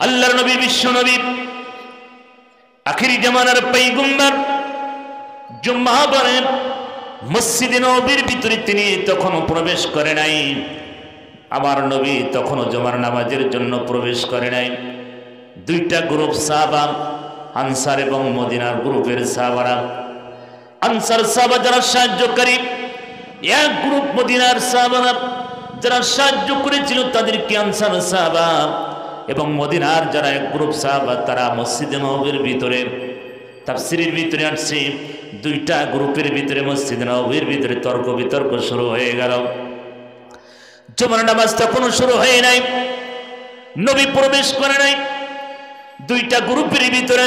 আল্লাহর নবী বিশ্ব নবী আখিরি জামানার পয়গম্বর জুম্মা পড়েন মসজিদে নববীর ভিতরে তিনি তখনও প্রবেশ করে নাই। আমার নবী তখনও জুমার নামাজের জন্য প্রবেশ করে নাই। দুইটা গ্রুপ সাহাবা, আনসার এবং মদিনার গ্রুপের সাহাবারা। আনসার সাহাবা যারা সাহায্যকারী, এক গ্রুপ মদিনার সাহাবারা যারা সাহায্য করেছিল তাদেরকে আনসার সাহাবা, এবং মদিনার যারা এক গ্রুপ সাহাবা তারা মসজিদে নববীর ভিতরে তাফসীরের ভিতরে আসছে। দুইটা গ্রুপের ভিতরে মসজিদে নববীর ভিতরে তর্ক বিতর্ক শুরু হয়ে গেল। জুমার নামাজ তখনও শুরু হয় নাই, নবী প্রবেশ করে নাই। দুইটা গ্রুপের ভিতরে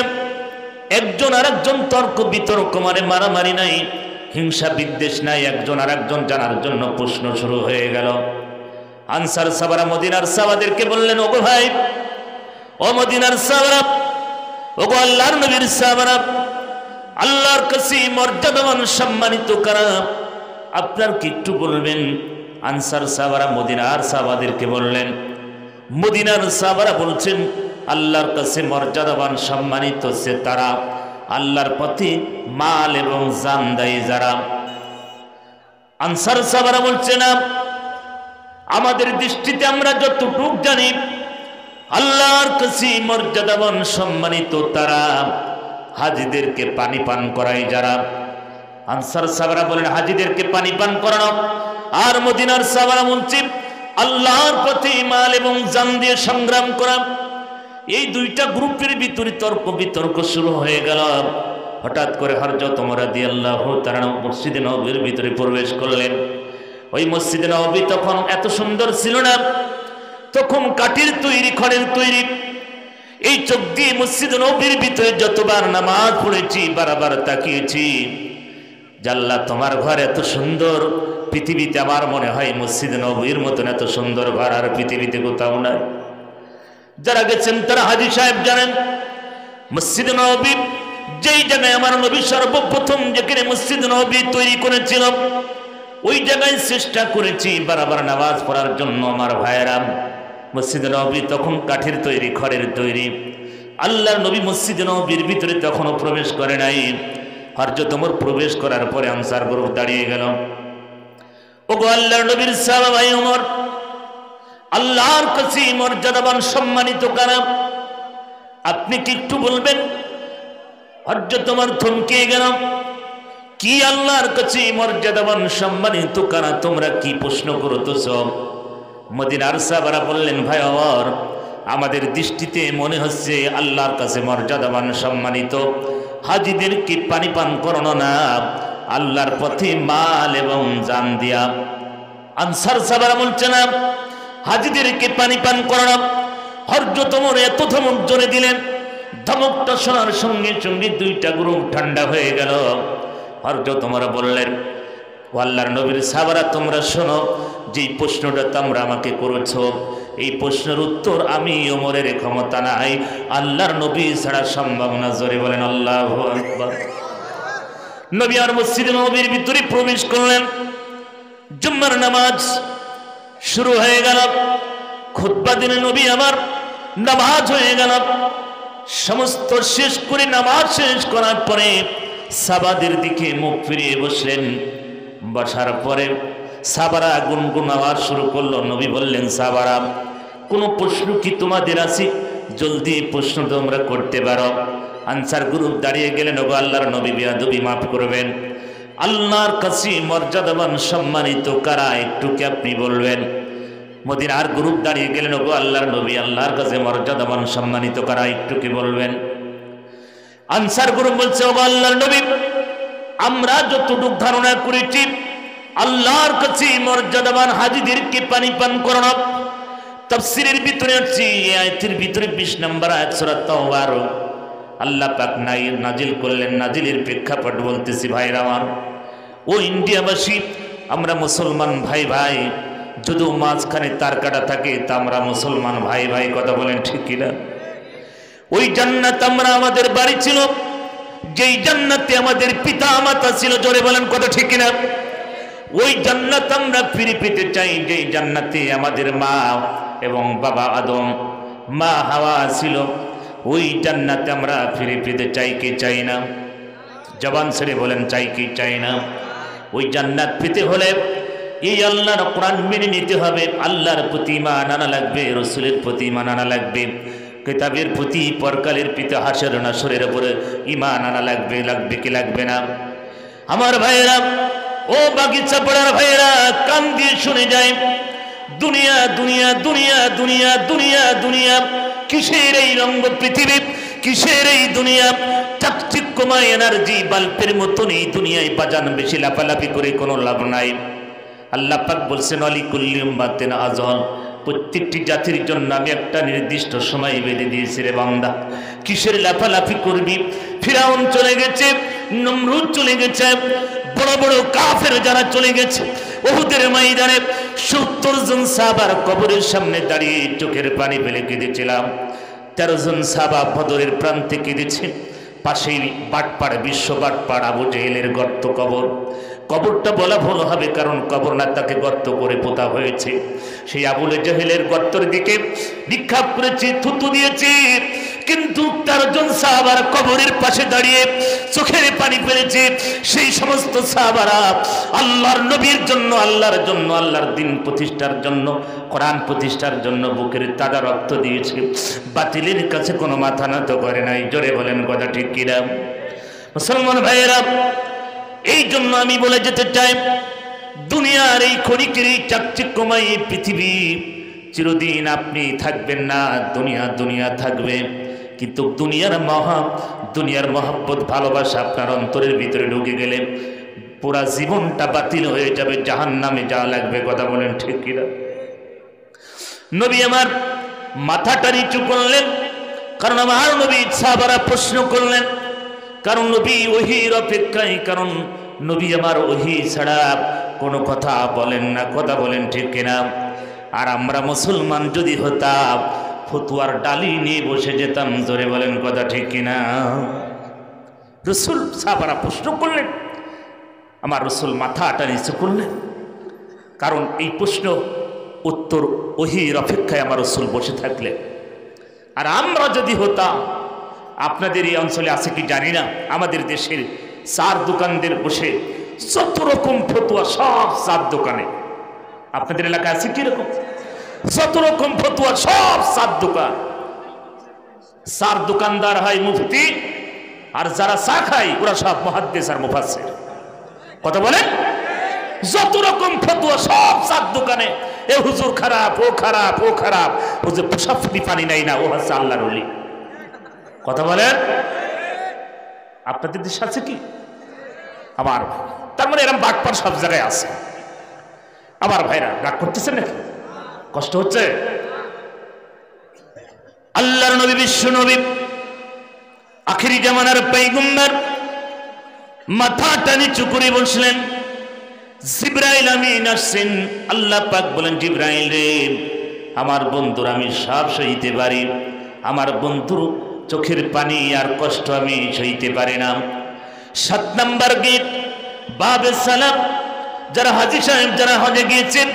একজন আরেকজন তর্ক বিতর্ক, মানে মারামারি নাই, হিংসা বিদ্বেষ নাই, একজন আরেকজন জানার জন্য প্রশ্ন শুরু হয়ে গেল। আনসার সাহাবারা মদিনার সাহাবাদেরকে বললেন, ওগো ভাই, ও মদিনার সাহাবারা, ওগো আল্লাহর নবীর সাহাবারা, আল্লাহর কাছে মর্যাদাবান সম্মানিত কারা, আপনার কি একটু বলবেন? আনসার সাহাবারা মদিনার সাহাবাদেরকে বললেন। মদিনার সাহাবারা বলছেন, আল্লাহর কাছে মর্যাদাবান সম্মানিত সে তারা আল্লাহর পথে মাল এবং জান দেয় যারা। আনসার সাহাবারা বলছেন, আমাদের দৃষ্টিতে আমরা যতটুকু জানি আল্লাহর কাছে মর্যাদাবান সম্মানিত তারা হাজীদেরকে পানি পান করায় যারা। আনসার সাহাবারা বলেন, হাজীদেরকে পানি পান করানো। আর মদিনার সাহাবারা বলছেন, আল্লাহর পথে মাল এবং জান দিয়ে সংগ্রাম করা। এই দুইটা গ্রুপের ভিতরে তর্ক বিতর্ক শুরু হয়ে গেল। হঠাৎ করে হযরত ওমর রাদিয়াল্লাহু তাআলা মসজিদে নববীর ভিতরে প্রবেশ করলেন। ওই মসজিদে নববী তখন এত সুন্দর ছিল না, তখন কাঠের তৈরি, খড়ের তৈরি। এই চোখ দিয়ে মসজিদে নববীর ভিতরে যতবার নামাজ পড়েছি বারবার তাকিয়েছি, জাল্লা তোমার ঘর এত সুন্দর, পৃথিবীতে আমার মনে হয় মসজিদে নববীর মতন এত সুন্দর ঘর আর পৃথিবীতে কোথাও নাই। যারা গেছেন তারা হাজী সাহেব জানেন, মসজিদে নববী যেই জায়গায় আমার নবী সর্বপ্রথম যেখানে মসজিদে নববী তৈরি করেছিল, ওই জায়গায় চেষ্টা করেছি বারবার নামাজ পড়ার জন্য। আমার ভাইয়েরা, মসজিদে নববী তখন কাঠের তৈরি, খড়ের তৈরি। আল্লাহর নবী মসজিদে নববীর ভিতরে তখনও প্রবেশ করে নাই। হযরত ওমর প্রবেশ করার পরে আনসার গ্রুপ দাঁড়িয়ে গেল। ওগো আল্লাহর নবীর সাহাবা ভাই ওমর, আল্লাহর কাছে মর্যাদাবান সম্মানিত কারা, আপনি কি একটু বলবেন? হযরত ওমর থমকে গেল। কি আল্লাহর কাছে মর্যাদাবান সম্মানিত কারা, তোমরা কি প্রশ্ন করতেছ? মদিনার সাহাবারা বললেন, ভাই ওমর, আমাদের দৃষ্টিতে মনে হচ্ছে আল্লাহর কাছে মর্যাদাবান সম্মানিত হাজীদেরকে পানি পান করানো না, আল্লাহর পথে মাল এবং জান দিয়া। আনসার সাহাবারা বলছেন, হাজীদেরকে পানি পান করানো। হযরত ওমর এত ধমক জোরে দিলেন, ধমকটা শোনার সঙ্গে সঙ্গে দুইটা গ্রুপ ঠান্ডা হয়ে গেল। হযরত ওমর বললেন, ও আল্লাহর নবীর সাহাবারা, তোমরা শোনো, যেই প্রশ্নটা তোমরা আমাকে করেছো, এই প্রশ্নের উত্তর আমি ওমরের ক্ষমতা নাই, আল্লাহর নবী ছাড়া সম্ভব না। জোরে বলেন আল্লাহু আকবার। নবী আর মসজিদে নববীর ভিতরে প্রবেশ করলেন। জুম্মার নামাজ শুরু হয়ে গেল। খুতবা দিনে নবী আমার নামাজ হয়ে গেল। সমস্ত শেষ করে নামাজ শেষ করার পরে সাহাবাদের দিকে মুখ ফিরিয়ে বসলেন। বসার পরে সাহাবারা গুনগুন আওয়াজ শুরু করলো। নবী বললেন, সাহাবারা, কোনো প্রশ্ন কি তোমাদের আছে? জলদি প্রশ্ন তোমরা করতে পারো। আনসার গ্রুপ দাঁড়িয়ে গেলেন, ওগো আল্লাহর নবী, বেয়াদবি মাফ করবেন, আল্লাহর কাছে মর্যাদাবান সম্মানিত কারা, একটু কি আপনি বলবেন? মদিনার গ্রুপ দাঁড়িয়ে গেলেন, ওগো আল্লাহর নবী, আল্লাহর কাছে মর্যাদাবান সম্মানিত কারা, একটু কি বলবেন? আনসার গ্রুপ বলছে, ওগো আল্লাহর নবী, আমরা যতটুকু ধারণা করেছি আল্লাহর কাছে মর্যাদাবান হাজীদেরকে পানি পান করানো। তাফসীরের ভিতরে আছে, এই আয়াতের ভিতরে 20 নম্বর আয়াত সূরা তাওবার আল্লাহ পাক নাজিল করলেন। নাজিলের প্রেক্ষাপট বলতেছি ভাইরা আমার, ও ইন্ডিয়াবাসী, আমরা মুসলমান ভাই ভাই, যদিও মাঝখানে তার কাটা থাকে তা আমরা মুসলমান ভাই ভাই, কথা বলেন ঠিক কিনা? ওই জান্নাত আমরা, আমাদের বাড়ি ছিল, যেই জান্নাতে আমাদের পিতা মাতা ছিল, জোরে বলেন কথা ঠিক কিনা? ওই জান্নাত আমরা ফিরে পেতে চাই, যেই জান্নাতে আমাদের মা এবং বাবা আদম মা হাওয়া ছিল, ওই জান্নাতে আমরা ফিরে পেতে চাই কি চাই না? জবান ছেড়ে বলেন চাই কি চাই না? ওই জান্নাত পেতে হলে এই আল্লাহর কোরআন মেনে নিতে হবে, আল্লাহর প্রতি ঈমান আনা লাগবে, রসুলের প্রতি ঈমান আনা লাগবে, কিতাবের প্রতি, পরকালের পিতা হাসর নাসরের উপরে ঈমান আনা লাগবে। লাগবে কি লাগবে না? আমার ভাইয়েরা, ও বাগিচা পড়ার ভাইয়েরা, কান দিয়ে শুনে যায়, দুনিয়া দুনিয়া দুনিয়া দুনিয়া দুনিয়া দুনিয়া, কিসের এই রঙ্গ পৃথিবী, কিসের এই দুনিয়া? চাকচিক্যময় এনার্জি বাল্বের মতন এই দুনিয়ায় বাজান, বেশি লাফালাফি করে কোনো লাভ নাই। আল্লাহ পাক বলছেন আলিকুল্লি উম্মাতিন আজল, প্রত্যেকটি জাতির জন্য আমি একটা নির্দিষ্ট সময় বেঁধে দিয়েছি রে বান্দা। কিসের লাফালাফি করবি? ফিরাউন চলে গেছে, নমরুদ চলে গেছে, বড় বড় কাফের যারা চলে গেছে। উহুদের ময়দানে ৭০ জন সাহাবার কবরের সামনে দাঁড়িয়ে চোখের পানি ফেলে কেঁদেছিলাম। ১৩ জন সাহাবা বদরের প্রান্তে কেঁদেছে। পাশেই বাটপাড়, বিশ্ব বাটপাড় আবু জেহেলের গর্ত কবর। কবরটা বলা ভুল হবে, কারণ কবর না, তাকে গর্ত করে পোতা হয়েছে। সেই আবু জেহেলের গর্তের দিকে নিক্ষেপ করেছে, থুতু দিয়েছে, কিন্তু ১৩ জন সাহাবার কবরের পাশে দাঁড়িয়ে চোখের পানি ফেলেছে। সেই সমস্ত সাহাবারা আল্লাহর নবীর জন্য, আল্লাহর জন্য, আল্লাহর দিন প্রতিষ্ঠার জন্য, কোরআন প্রতিষ্ঠার জন্য বুকের তাজা রক্ত দিয়েছে। বাতিলের কাছে কোনো মাথা নত করে নাই। জোরে বলেন কথা ঠিক কিনা? মুসলমান ভাইয়েরা, এই জন্য আমি বলে যেতে চাই, দুনিয়ার এই ক্ষণিকের এই চাকচিক্যময় এই পৃথিবী চিরদিন আপনি থাকবেন না, দুনিয়া দুনিয়া থাকবে। কিন্তু দুনিয়ার মহব্বত, ভালোবাসা আপনার অন্তরের ভিতরে ঢুকে গেলে পুরা জীবনটা বাতিল হয়ে যাবে, জাহান্নামে যাওয়া লাগবে। কথা বলেন ঠিক কিনা? নবী আমার মাথাটা নিচু করলেন, কারণ আমার নবী সাহাবারা প্রশ্ন করলেন, কারণ নবী ওহীর অপেক্ষায়, কারণ নবী আমার ওহী ছাড়া কোনো কথা বলেন না। কথা বলেন ঠিক কিনা? আর আমরা মুসলমান যদি হতাম, ফতুয়ার ডালি নিয়ে বসে যেতাম। ধরে বলেন কথা ঠিক কিনা? রসুল সাহাবারা প্রশ্ন করলেন, আমার রসুল মাথাটা নিচু করলেন, কারণ এই প্রশ্ন উত্তর ওহীর অপেক্ষায় আমার রসুল বসে থাকলে। আর আমরা যদি হতাম, আপনাদের এই অঞ্চলে আছে কি জানি না, আমাদের দেশের চার দোকানদের বসে যত রকম ফতুয়া, সব চার দোকানে। আপনাদের এলাকায় আছে কি রকম? যত রকম ফতুয়া সব চার দোকান। চার দোকানদার হয় মুফতি, আর যারা চা খায় ওরা সব মুহাদ্দিস আর মুফাসসির। কথা বলেন? যত রকম ফতুয়া সব চার দোকানে। এ হুজুর খারাপ, ও খারাপ, ও খারাপ, ও যে সাফি পানি নাই না, ও হচ্ছে আল্লাহর ওলি। কথা বলেন? আপনাদের দেশে আছে কি? আমার তার মানে এরকম বাটপার সব জায়গায় আছে। আমার ভাইরা রাগ করতেছেন নাকি? কষ্ট হচ্ছে? আল্লাহর নবী, বিশ্ব নবী, আখিরি জামানার পয়গম্বর মাথাটা নিচু করে বসলেন। জিবরাইল আমিন আসছেন। আল্লাহ পাক বলেন, জিবরাইল রে, আমার বন্ধুর আমি সব সইতে পারি, আমার বন্ধুর চোখের পানি আর কষ্ট আমি সইতে পারি না। ৭ নাম্বার গেট বাবে সালাম। যারা হাজী সাহেব, যারা হজে গিয়েছেন,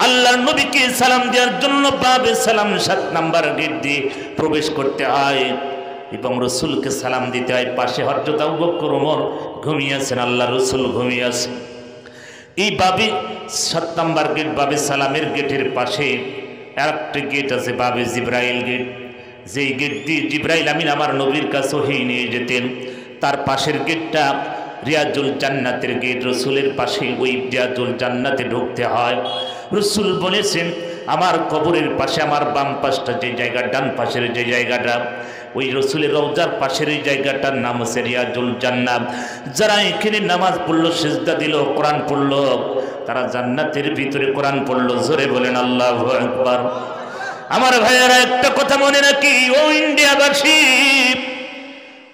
আল্লাহর নবীকে সালাম দেওয়ার জন্য বাবে সালাম ৭ নাম্বার গেট দিয়ে প্রবেশ করতে হয় এবং রসুলকে সালাম দিতে হয়। পাশে হযরত আবু বকর, ওমর ঘুমিয়ে আছেন, আল্লাহ রসুল ঘুমিয়ে আছেন। এই বাবে ৭ নাম্বার গেট, বাবে সালামের গেটের পাশে আরেকটা গেট আছে, বাবে জিবরাইল গেট। যেই গেট দিয়ে জিবরাইল আমিন আমার নবীর কাছে ওহী নিয়ে যেতেন, তার পাশের গেটটা রিয়াজুল জান্নাতের গেট। রসুলের পাশে ওই রিয়াজুল জান্নাতে ঢুকতে হয়। রসুল বলেছেন, আমার কবরের পাশে, আমার বাম পাশটা যে জায়গা, ডান পাশের যে জায়গাটা, ওই রসুলের রওজার পাশের এই জায়গাটার নাম হচ্ছে রিয়াজুল জান্নাত। যারা এখানে নামাজ পড়লো, সিজদা দিল, কোরআন পড়লো, তারা জান্নাতের ভিতরে কোরআন পড়লো। জোরে বলেন আল্লাহু আকবার। আমার ভাইয়ারা, একটা কথা মনে রাখি, ও ইন্ডিয়াবাসী,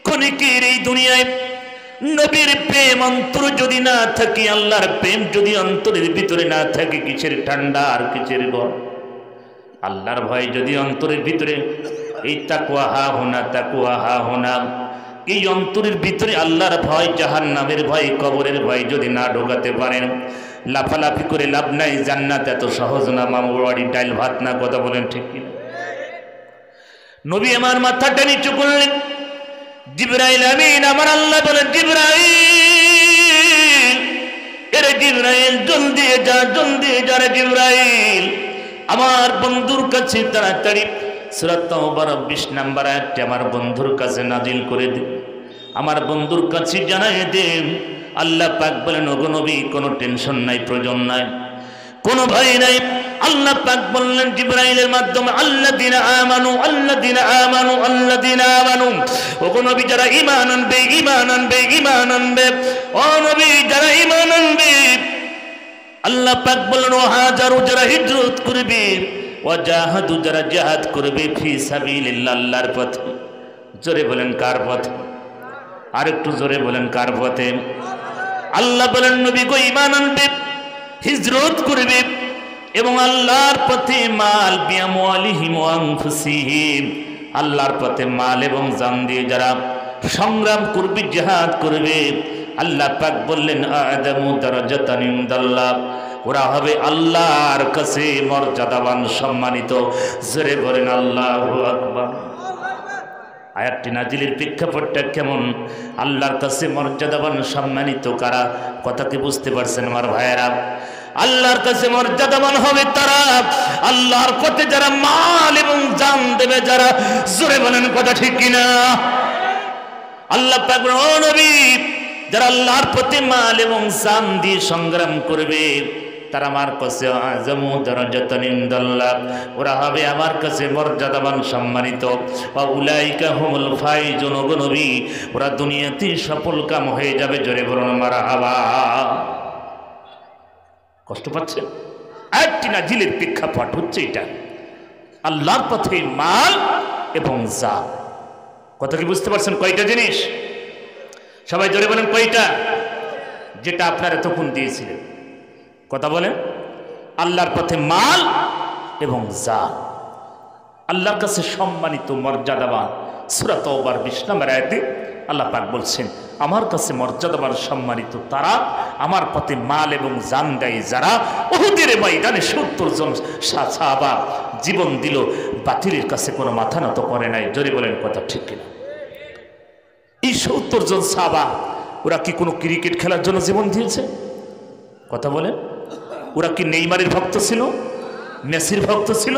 ক্ষণিকের এই দুনিয়ায় নবীর প্রেম অন্তর যদি না থাকে, আল্লাহর প্রেম যদি অন্তরের ভিতরে না থাকে, কিসের ঠান্ডা আর কিসের গরম? আল্লাহর ভয় যদি অন্তরের ভিতরে, এই তাকওয়া হা হোনা, তাকওয়া হা হোনা, এই অন্তরের ভিতরে আল্লাহর ভয়, জাহান্নামের ভয়, কবরের ভয় যদি না ঢোকাতে পারেন, লাফালাফি করে লাভ নাই। জান্নাত এত সহজ না, মামুর বাড়ির ডাইল ভাত না। কথা বলেন ঠিক কিনা? নবী আমার মাথাটা নিচু করলেন। জিবরাইল আমিন আমার আল্লাহ বলেন, জিবরাইল, এরে জিবরাইল জলদি যা রে জিবরাইল, আমার বন্ধুর কাছে তাড়াতাড়ি সূরা তাওবার 20 নম্বর আয়াতটি আমার বন্ধুর কাছে নাজিল করে দিন, আমার বন্ধুর কাছে জানাই দেন। আল্লাহ পাক বলেন, ওগো নবী কোনো টেনশন নাই, প্রয়োজন নাই, কোনো ভয় নাই। আল্লাহ পাক বললেন জিবরাইলের মাধ্যমে, আল্লাযিনা আমানু ওগো নবী যারা ঈমান আনবে ও নবী যারা ঈমান আনবে, আল্লাহ পাক বললেন ও হাজারু যারা হিজরত করবে, ও জাহাদু যারা জিহাদ করবে ফি সাবিলিল্লাহ আল্লাহর পথে। জোরে বলেন কার পথে? আরেকটু জোরে বলেন কার পথে? আল্লাহ বলেন নবী গো ঈমান আনবে, হিজরত করবে এবং আল্লাহর পথে মাল বিআমওয়ালিহিম ওয়া আনফুসিহিম, আল্লাহর পথে মাল এবং জান দিয়ে যারা সংগ্রাম করবে, জিহাদ করবে, আল্লাহ পাক বললেন আ'যামু দারাজাতান ইনদাল্লাহ, ওরা হবে আল্লাহর কাছে মর্যাদাবান, সম্মানিত। জোরে বলেন আল্লাহু আকবার। আয়াতটি নাজিলের প্রেক্ষাপটটা কেমন? আল্লাহর কাছে মর্যাদাবান, সম্মানিত কারা? কথা কি বুঝতে পারছেন আমার ভাইয়েরা? আল্লাহর কাছে মর্যাদাবান হবে তারা আল্লাহর পথে যারা মাল এবং জান দেবে যারা। জোরে বলেন কথা ঠিক কিনা? আল্লাহ পাক ও নবী যারা আল্লাহর পথে মাল এবং জান দিয়ে সংগ্রাম করবে তারা আমার কাছে আ'যামু দারাজাতান ইনদাল্লাহ, ওরা হবে আমার কাছে মর্যাদাবান, সম্মানিত। ওয়া উলাইকা হুমুল ফাইজুন, ওগো নবী ওরা দুনিয়াতে সফল কাম হয়ে যাবে। জোরে বলুন মারহাবা। কষ্ট পাচ্ছেন? আয়াতটি নাজিলের প্রেক্ষাপট হচ্ছে এটা, আল্লাহর পথে মাল এবং জান। কথা কি বুঝতে পারছেন? কয়টা জিনিস? সবাই জোরে বলেন কয়টা? যেটা আপনারা তখন দিয়েছিলেন। কথা বলেন। আল্লাহর পথে মাল এবং জান, আল্লাহর কাছে সম্মানিত, মর্যাদাবান। সূরা তাওবার 20 নম্বর আয়াতে আল্লাহ পাক বলছেন, আমার কাছে মর্যাদাবান, সম্মানিত তারা আমার পথে মাল এবং জান দেয় যারা উহুদের ময়দানে 70 জন সাহাবা জীবন দিল, বাতিলের কাছে কোনো মাথা নত করে নাই। জোরে বলেন কথা ঠিক কিনা? এই 70 জন সাহাবা ওরা কি কোনো ক্রিকেট খেলার জন্য জীবন দিয়েছে? কথা বলেন। ওরা কি নেইমারের ভক্ত ছিল, মেসির ভক্ত ছিল?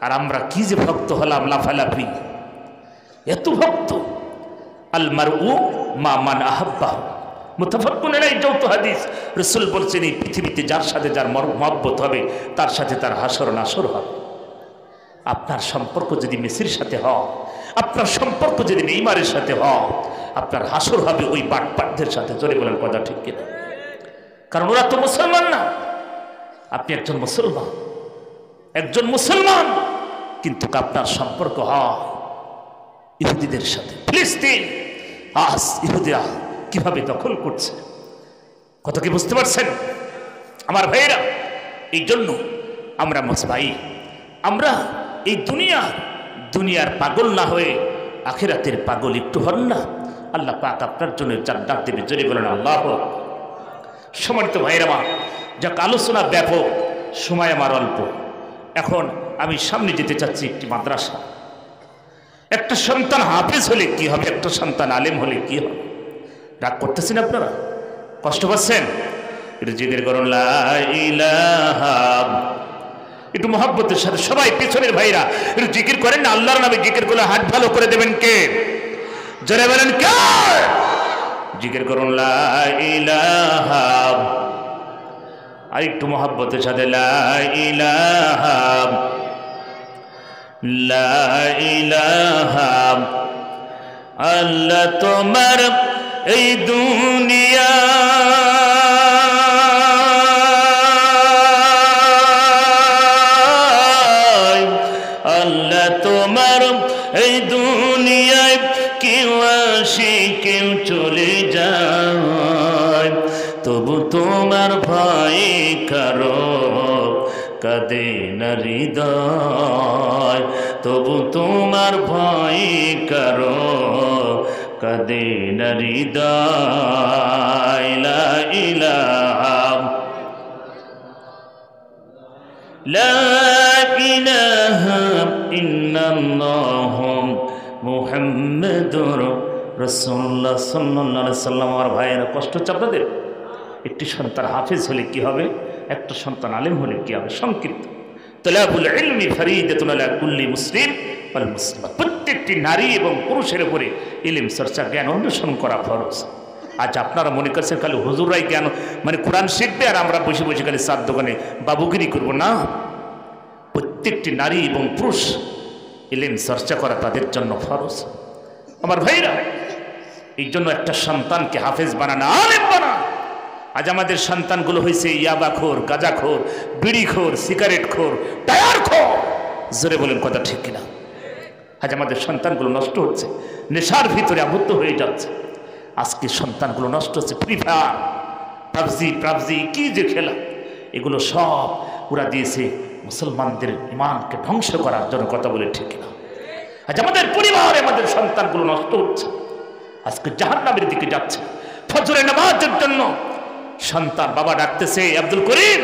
আর আমরা কি যে ভক্ত হলাম, লাফালাফি, এত ভক্ত। আল মারউ মা মান আহাব্বাহু, মুতাফাক্কুন আলাইহি, যৌথ হাদিস। রাসূল বলছেন এই পৃথিবীতে যার সাথে যার মহব্বত হবে তার সাথে তার হাসর নাসর হবে। আপনার সম্পর্ক যদি মেসির সাথে হয়, আপনার সম্পর্ক যদি নেইমারের সাথে হয়, আপনার হাসর হবে ওই বাটপাটদের সাথে। জোরে বলেন কথা ঠিক কিনা? কারণ ওরা তো মুসলমান না। আপনি একজন মুসলমান, কিন্তু আপনার সম্পর্ক হয় ইহুদিদের সাথে। ফিলিস্তিন আজ ইহুদিরা কিভাবে দখল করছে, কথা কি বুঝতে পারছেন আমার ভাইয়েরা? এই জন্য আমরা ভাই, আমরা এই দুনিয়ার পাগল না হয়ে আখিরাতের পাগল একটু হন না। আল্লাহ পাক আপনার জন্য জান্নাত দেবে। জোরে বলেন আল্লাহু আকবার। সম্মানিত ভাইয়েরা, যাক আলোচনা ব্যাপক, সময় আমার অল্প। এখন আমি সামনে যেতে চাচ্ছি একটি মাদ্রাসা। একটা সন্তান হাফেজ হলে কি হবে, একটা সন্তান আলেম হলে কি হবে? রাগ করতেছেন আপনারা? কষ্ট পাচ্ছেন? একটু জিকির করুন লা ইলাহা, একটু মহব্বতের সাথে সবাই পিছনের ভাইরা একটু জিকির করেন না। আল্লাহর নামে জিকির করলে হাত ভালো করে দেবেন কে? জোরে বলেন কে? জিকির করুন লা ইলাহা, আর একটু মহব্বতের সাথে লা ইলাহা, লা ইলাহা। আল্লাহ তোমার এই দুনিয়া এই দুনিয়ায় কেউ আসে কেউ চলে যায়, তবু তোমার ভয় কারো কাঁদে না হৃদয়, তবু তোমার ভয় কারো কাঁদে না হৃদয়। লা ইলাহা, লা ইলাহা ইল্লাল্লাহ মুহাম্মাদুর রাসূলুল্লাহ সাল্লাল্লাহু আলাইহি সাল্লাম। আমার ভাইয়েরা, কষ্ট হচ্ছে আপনাদের? একটি সন্তান হাফেজ হলে কি হবে, একটা সন্তান আলেম হলে কি হবে? সংক্ষিপ্ত, তালাবুল ইলমি ফরিদাতুন আলা কুল্লি মুসলিম ওয়াল মুসলিমা। প্রত্যেকটি নারী এবং পুরুষের উপরে ইলম চর্চা, জ্ঞান অন্বেষণ করা ফরজ। আজ আপনারা মনে করছেন খালি হুজুররাই জ্ঞান মানে কোরআন শিখবে আর আমরা বসে বসে খালি চার দোকানে বাবুগিরি করবো না। প্রত্যেকটি নারী এবং পুরুষ ইলম চর্চা করা তাদের জন্য ফরজ। আমার ভাইরা, এই জন্য একটা সন্তানকে হাফেজ বানানো, আলেম বানানো। আজ আমাদের সন্তানগুলো হয়েছে ইয়াবাখোর, গাঁজাখোর, বিড়িখোর, সিগারেটখোর, টায়ারখোর। জোরে বলেন কথা ঠিক কিনা? আজ আমাদের সন্তানগুলো নষ্ট হচ্ছে, নেশার ভিতরে আবদ্ধ হয়ে যাচ্ছে। আজকে সন্তানগুলো নষ্ট হচ্ছে ফ্রি ফায়ার, পাবজি, কি যে খেলা, এগুলো সব ওরা দিয়েছে মুসলমানদের ইমানকে ধ্বংস করার জন্য। কথা বলে ঠিক কিনা? আজ আমাদের পরিবারে আমাদের সন্তানগুলো নষ্ট হচ্ছে, আজকে জাহান্নামের দিকে যাচ্ছে। ফজরের নামাজের জন্য সন্তান, বাবা ডাকতেছে, আব্দুল করিম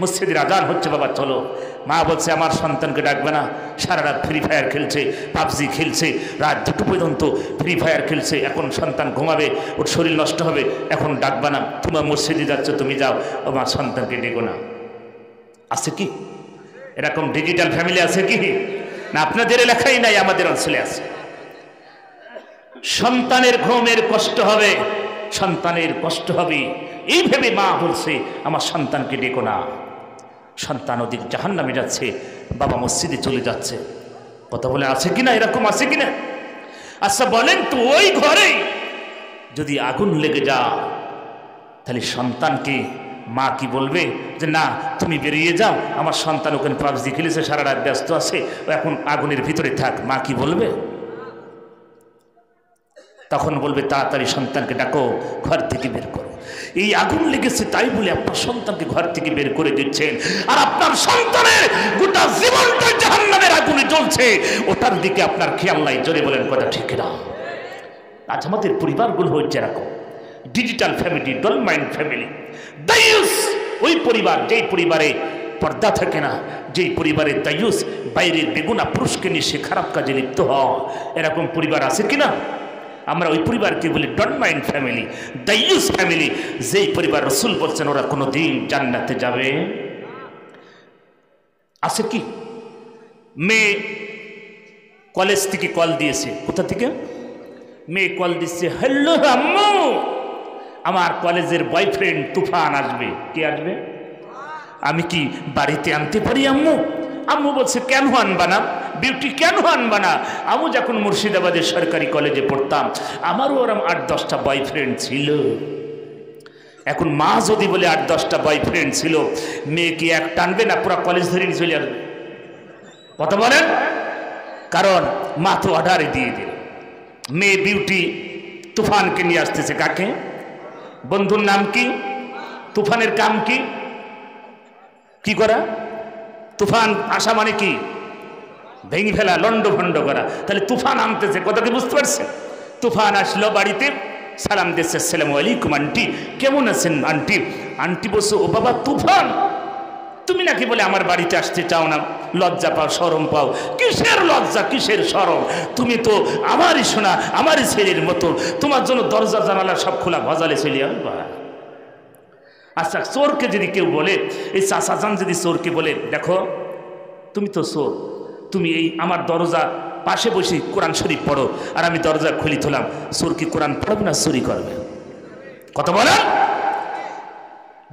মসজিদের আজান হচ্ছে, বাবা চলো। মা বলছে আমার সন্তানকে ডাকবে না, সারা রাত ফ্রি ফায়ার খেলছে, পাবজি খেলছে, রাত 2টো পর্যন্ত ফ্রি ফায়ার খেলছে, এখন সন্তান ঘুমাবে, ওর শরীর নষ্ট হবে, এখন ডাকবে না। তোমার মসজিদে যাচ্ছ, তুমি যাও, আমার সন্তানকে ডেকো না। আছে কি এরকম ডিজিটাল ফ্যামিলি? আছে কি না? আপনাদের এলাকায় নাই, আমাদের অঞ্চলে আছে। সন্তানের ঘুমের কষ্ট হবে, সন্তানের কষ্ট হবে, এই ভেবে মা বলছে আমার সন্তানকে ডেকো না। সন্তান ওদিক জাহান্নামে যাচ্ছে, বাবা মসজিদে চলে যাচ্ছে। কথা বলে আছে কিনা? এরকম আছে কিনা? আচ্ছা বলেন তো, ওই ঘরে যদি আগুন লেগে যা, তাহলে সন্তানকে মা কি বলবে যে না তুমি বেরিয়ে যাও, আমার সন্তান ওখানে পাবজি খেলেছে, সারা রাত ব্যস্ত আছে, ও এখন আগুনের ভিতরে থাক? মা কি বলবে? তখন বলবে তাড়াতাড়ি সন্তানকে ডাকো, ঘর থেকে বের করো। এই আগুন লেগেছে তাই বলে আপনার সন্তানকে ঘর থেকে বের করে দিচ্ছেন, আর আপনার সন্তানের গোটা জীবনটা জাহান্নামের আগুনে জ্বলছে, ওটার দিকে আপনার খেয়াল নাই। জোরে বলেন কথা ঠিক না? আজ আমাদের পরিবারগুলো হচ্ছে এরকম, ডিজিটাল ফ্যামিলি, ডলমাইন্ড ফ্যামিলি, দায়ুস। ওই পরিবার, যেই পরিবারে পর্দা থাকে না, যেই পরিবারে দায়ুস, বাইরের বেগুনা পুরুষকে নিয়ে সে খারাপ কাজে লিপ্ত হয়, এরকম পরিবার আছে কিনা? আমরা ওই পরিবারকে বলি ডলমাইন্ড ফ্যামিলি, দায়ুস ফ্যামিলি। যেই পরিবার রাসূল বলছেন ওরা কোনোদিন জান্নাতে যাবে। আছে কি? মেয়ে কলেজ থেকে কল দিয়েছে, কোথা থেকে? মেয়ে কল দিচ্ছে, হ্যালো আম্মু, আমার কলেজের বয়ফ্রেন্ড তুফান আসবে। কে আসবে? আমি কি বাড়িতে আনতে পারি আম্মু? আম্মু বলছে কেন আনবা না বিউটি, কেন আনবা না? আম্মু যখন মুর্শিদাবাদের সরকারি কলেজে পড়তাম, আমারও ওরম 8-10টা বয়ফ্রেন্ড ছিল। এখন মা যদি বলে 8-10টা বয়ফ্রেন্ড ছিল, মেয়ে কি এক টানবে না পুরো কলেজ ধরে নিয়ে চলে আসবে? কথা বলেন? কারণ মা তো অর্ডারে দিয়ে দিল। মেয়ে বিউটি তুফানকে নিয়ে আসতেছে। কাকে? বন্ধুর নাম কি? তুফানের কাম কি? কি করা? তুফান আসা মানে কি? ভেঙে ফেলা, লন্ড ভন্ড করা। তাহলে তুফান আনতেছে, কথা কি বুঝতে পারছে? তুফান আসলো বাড়িতে, সালাম দিচ্ছে, আসসালামু আলাইকুম আন্টি, কেমন আছেন আন্টি? আন্টি বলছো ও বাবা তুফান, তুমি নাকি বলে আমার বাড়িতে আসতে চাও না, লজ্জা পাও, শরম পাও। কিসের লজ্জা, কিসের শরম? তুমি তো আমারই শোনা, আমারই ছেলের মতো, তোমার জন্য দরজা জানালা সব খোলা, ভজালে চলে আসবা। আচ্ছা, চোরকে যদি কেউ বলে, এই চাচাজান যদি চোরকে বলে, দেখো তুমি তো চোর, তুমি এই আমার দরজা পাশে বসে কোরআন শরীফ পড়ো, আর আমি দরজা খুলি থলাম, চোর কি কোরআন পড়বে না চুরি করবে? কথা বলেন?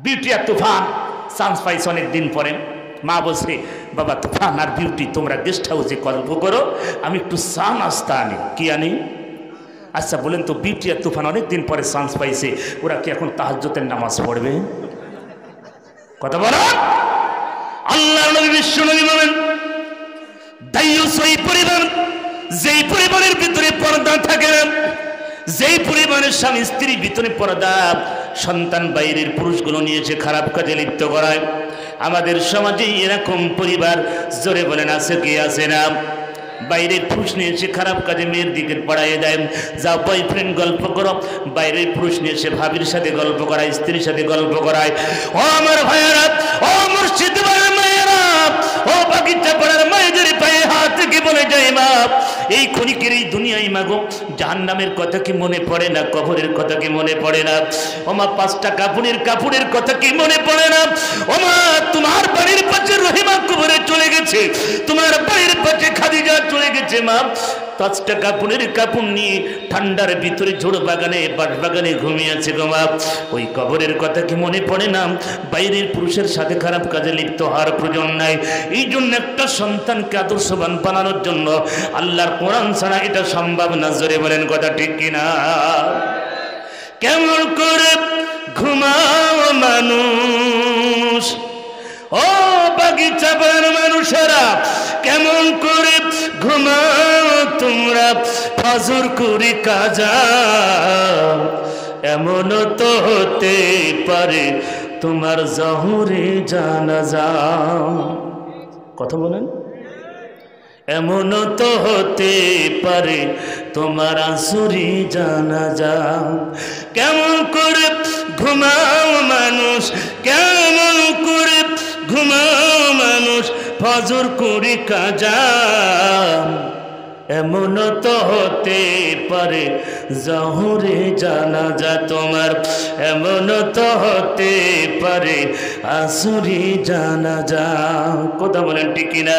বিউটি আর তুফান চান্স পাইছে অনেক দিন পরে। মা বলছে বাবা তুফান আর বিউটি তোমরা গেস্ট হাউসে গল্প করো, আমি একটু চা নাস্তা আনি। কি আনি? আচ্ছা বলেন তো, বিউটি আর তুফান অনেক দিন পরে চান্স পাইছে, ওরা কি এখন তাহাজ্জুদের নামাজ পড়বে? কথা বলো। আল্লাহ নবী বিশ্ব নবী বলেন, দায়ুস ওই পরিবার যেই পরিবারের ভিতরে পর্দা থাকে না, যেই পরিবারের স্বামী স্ত্রীর ভিতরে পর্দা, সন্তান বাইরের পুরুষগুলো নিয়ে এসে খারাপ কাজে লিপ্ত করায়। আমাদের সমাজে এরকম পরিবার, জোরে বলেন আছে কি আছে না? বাইরের পুরুষ নিয়ে এসে খারাপ কাজে মেয়ের দিকে পড়াইয়ে দেয়। যা বয়ফ্রেন্ড গল্প করো, বাইরের পুরুষ নিয়ে এসে ভাবির সাথে গল্প করায়, স্ত্রীর সাথে গল্প করায়। ও আমার ভাইয়েরা, ও মুর্শিদাবাদের মায়েরা, ও ও বাগিচা পাড়ার মায়েদের পায়ে হাত থেকে বলে যায় মা, এই ক্ষণিকের এই দুনিয়ায় মাগো জাহান্নামের কথা কি মনে পড়ে না, কবরের কথা কি মনে পড়ে না? ও মা, 5টা কাপড়ের কথা কি মনে পড়ে না? ও মা, তোমার বাড়ির পাশে রহিমা কবরে চলে গেছে, তোমার বাড়ির পাশে খাদিজা চলে গেছে মা, 5টা কাপড়ের কাপড় নিয়ে ঠান্ডার ভিতরে ঝোড় বাগানে বাঁশ বাগানে ঘুমিয়ে আছে গো মা। ওই কবরের কথা কি মনে পড়ে না? বাইরের পুরুষের সাথে খারাপ কাজে লিপ্ত হওয়ার প্রয়োজন নাই। এই জন্য একটা সন্তানকে আদর্শবান বানানোর জন্য আল্লাহর কোরআন ছাড়া এটা সম্ভব না। জোরে বলেন কথা ঠিক কিনা? কেমন করে ঘুমাও মানুষ, ও বাগিচা বাগান মানুষেরা, কেমন করে ঘুমাও তোমরা ফজর করে কাজা, এমন তো হতে পারে তোমার জহুরে জানাজা। কথা বলেন, এমন তো হতে পারে তোমার আসরি জানাজা। কেমন করে ঘুমাও মানুষ, কেমন করে ঘুমাও মানুষ ফজর করে কাজা, এমন তো হতে পারে জহুরে জানাজা তোমার, এমন তো হতে পারে আসরি জানাজা। কথা বলেন ঠিক কিনা?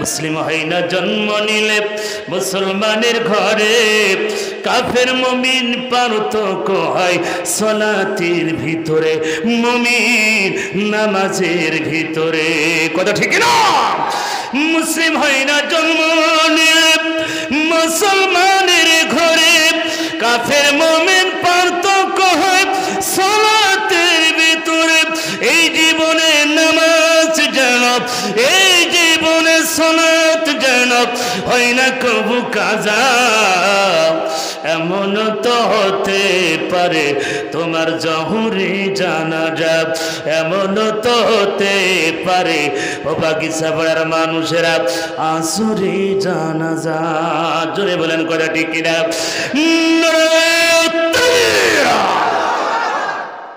মুসলিম হয় না জন্ম নিলে মুসলমানের ঘরে, কাফের মুমিন পার্থক্য হয় সালাতের ভিতরে, মুমিন নামাজের ভিতরে। কথা ঠিক না? মুসলিম হয় না জন্ম নিলে মুসলমানের ঘরে, কাফের মুমিন পার্থক্য হয় সালাতের ভিতরে। এই জীবনে নামাজ যেন, এই জীবনে সালাত যেন হয় না কবু কাজা, এমন তো হতে পারে তোমার জহুরে জানাজা, এমন তো হতে পারে ও বাগিচা পাড়ার মানুষেরা আসরে জানাজা। জোরে বলেন কথা ঠিক কিনা?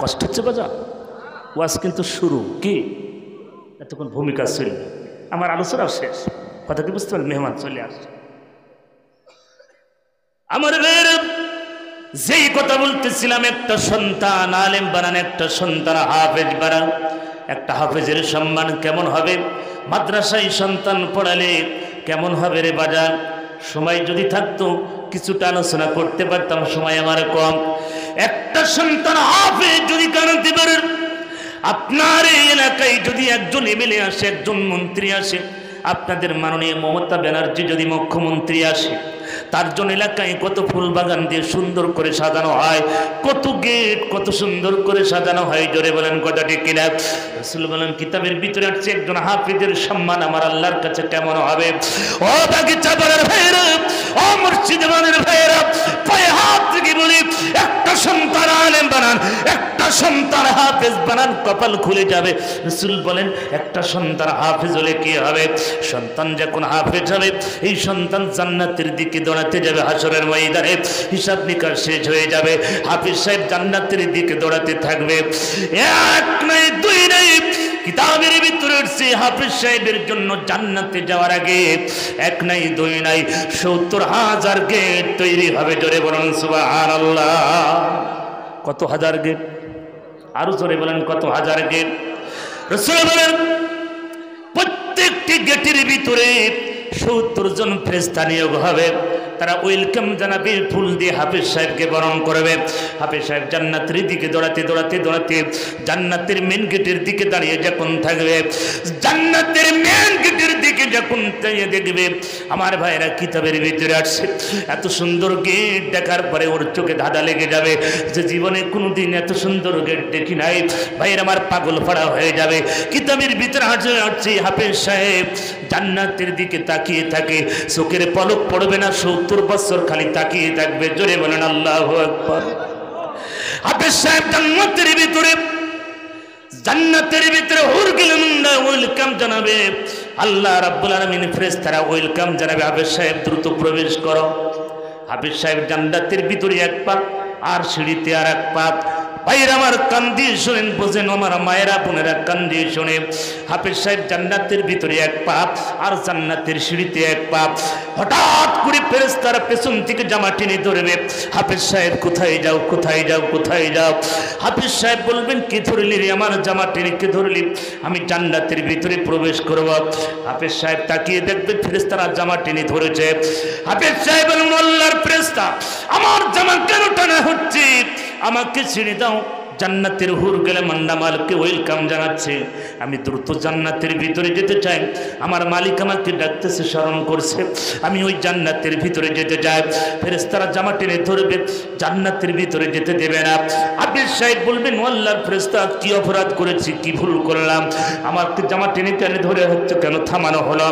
কষ্ট হচ্ছে বাজা? ওয়াজ কিন্তু শুরু, কি এতক্ষণ ভূমিকা ছিল, আমার আলোচনা শেষ। কথা কি বুঝতে পারলেন? মেহমান চলে আসছে। আমার যেই কথা বলতেছিলাম, একটা সন্তান আলেম বানান, একটা সন্তান হাফেজ বানান। একটা হাফেজের সম্মান কেমন হবে? মাদ্রাসায় সন্তান পড়ালে কেমন হবে রে বাজার? সময় যদি থাকতো কিছুটা আলোচনা করতে পারতাম, সময় আমার কম। একটা সন্তান হাফেজ যদি কানাতে পারেন, আপনার এই এলাকায় যদি একজন এমএলএ আসে, একজন মন্ত্রী আসে, আপনাদের মাননীয় মমতা ব্যানার্জি যদি মুখ্যমন্ত্রী আসে, তার জন্য এলাকায় কত ফুল বাগান দিয়ে সুন্দর করে সাজানো হয়, কত গেট কত সুন্দর করে সাজানো হয়। জোরে বলেন কথা ঠিক কিনা? রাসূল বলেন, কিতাবের ভিতরে আছে একজন হাফেজের সম্মান আমার আল্লাহর কাছে কেমন হবে? ও বাগিচা পাড়ার ভাইরা, ও মসজিদে বানের ভাইরা, পায়ে হাত থেকে বলি, একটা সন্তান আলেম বানান, একটা সন্তান হাফেজ বানান, কপাল খুলে যাবে। রাসূল বলেন, একটা সন্তান হাফেজ হলে কি হবে? সন্তান যখন হাফেজ হবে, এই সন্তান জান্নাতের দিকে দৌড়াতে যাবে। হাসরের ময়দানে হিসাব নিকাশ শেষ হয়ে যাবে, হাফেজ সাহেব জান্নাতের দিকে দৌড়াতে থাকবে। এক নাই দুই নাই, কিতাবের ভিতরে উঠছে হাফেজ সাহেবের জন্য জান্নাতে যাওয়ার আগে এক নাই দুই নাই ৭০,০০০ গেট তৈরি হবে। জোরে বলুন সুবহানাল্লাহ। কত হাজার গেট? আরো জোরে বলেন, কত হাজার গেট? রাসূল বলেন, প্রত্যেকটি গেটের ভিতরে ৭০ জন ফেরেশতা নিয়োগ হবে। তারা ওয়েলকাম জানাবে, ফুল দিয়ে হাফেজ সাহেবকে বরণ করবে। হাফেজ সাহেব জান্নাতের দিকে দৌড়াতে দৌড়াতে দৌড়াতে জান্নাতের মেন গেটের দিকে দাঁড়িয়ে যখন থাকবে, জান্নাতের মেন গেটের দিকে যখন দাঁড়িয়ে দেখবে, আমার ভাইরা কিতাবের ভিতরে আসছে, এত সুন্দর গেট দেখার পরে ওর চোখে ধাঁধা লেগে যাবে যে জীবনে কোনোদিন এত সুন্দর গেট দেখি নাই। ভাইয়ের আমার পাগল ফাড়া হয়ে যাবে। কিতাবের ভিতরে আসছে হাফেজ সাহেব জান্নাতের দিকে তাকিয়ে থাকে, চোখের পলক পড়বে না, ৭০ বছর খালি তাকিয়ে থাকবে। জোরে বলেন আল্লাহু আকবার। হাফেজ সাহেব জান্নাতের ভিতরে ওয়েলকাম জানাবে। আল্লাহ রাব্বুল আলামিন ফেরেশতারা ওয়েলকাম জানাবে, হাফেজ সাহেব দ্রুত প্রবেশ করো। হাফেজ সাহেব জান্নাতের ভিতরে এক পা, আর সিঁড়িতে আর এক পা, ভাইরা আমার কান দিয়ে শোনেন, বোঝেন আমার মায়েরা বোনেরা, কান দিয়ে শোনে। হাফেজ সাহেব জান্নাতের ভিতরে এক পা আর জান্নাতের সিঁড়িতে এক পা। হঠাৎ করে ফেরেশতারা পেছন থেকে জামা টেনে ধরবে। হাফেজ সাহেব কোথায় যাও, কোথায় যাও, কোথায় যাও? হাফেজ সাহেব বলবেন কে ধরলি রে? আমার জামা টেনে কে ধরলি? আমি জান্নাতের ভিতরে প্রবেশ করব। হাফেজ সাহেব তাকিয়ে দেখবেন ফেরেশতারা জামা টেনে ধরেছে। হাফেজ সাহেব বলুন, আল্লাহর ফেরেশতা, আমার জামা কেন টানা হচ্ছে? আমাকে ছেড়ে দাও। জান্নাতের হুর গেলে মান্ডামালকে ওয়েলকাম জানাচ্ছে। আমি দ্রুত জান্নাতের ভিতরে যেতে চাই। আমার মালিক আমাকে ডাকতেছে, স্মরণ করছে, আমি ওই জান্নাতের ভিতরে যেতে চাই। ফেরেশতারা জামা টেনে ধরবে, জান্নাতের ভিতরে যেতে দেবে না। হাফেজ সাহেব বলবেন, আল্লাহর ফেরেশতা, কি অপরাধ করেছি, কি ভুল করলাম? আমাকে জামা টেনে টেনে ধরে হচ্ছে কেন, থামানো হলো?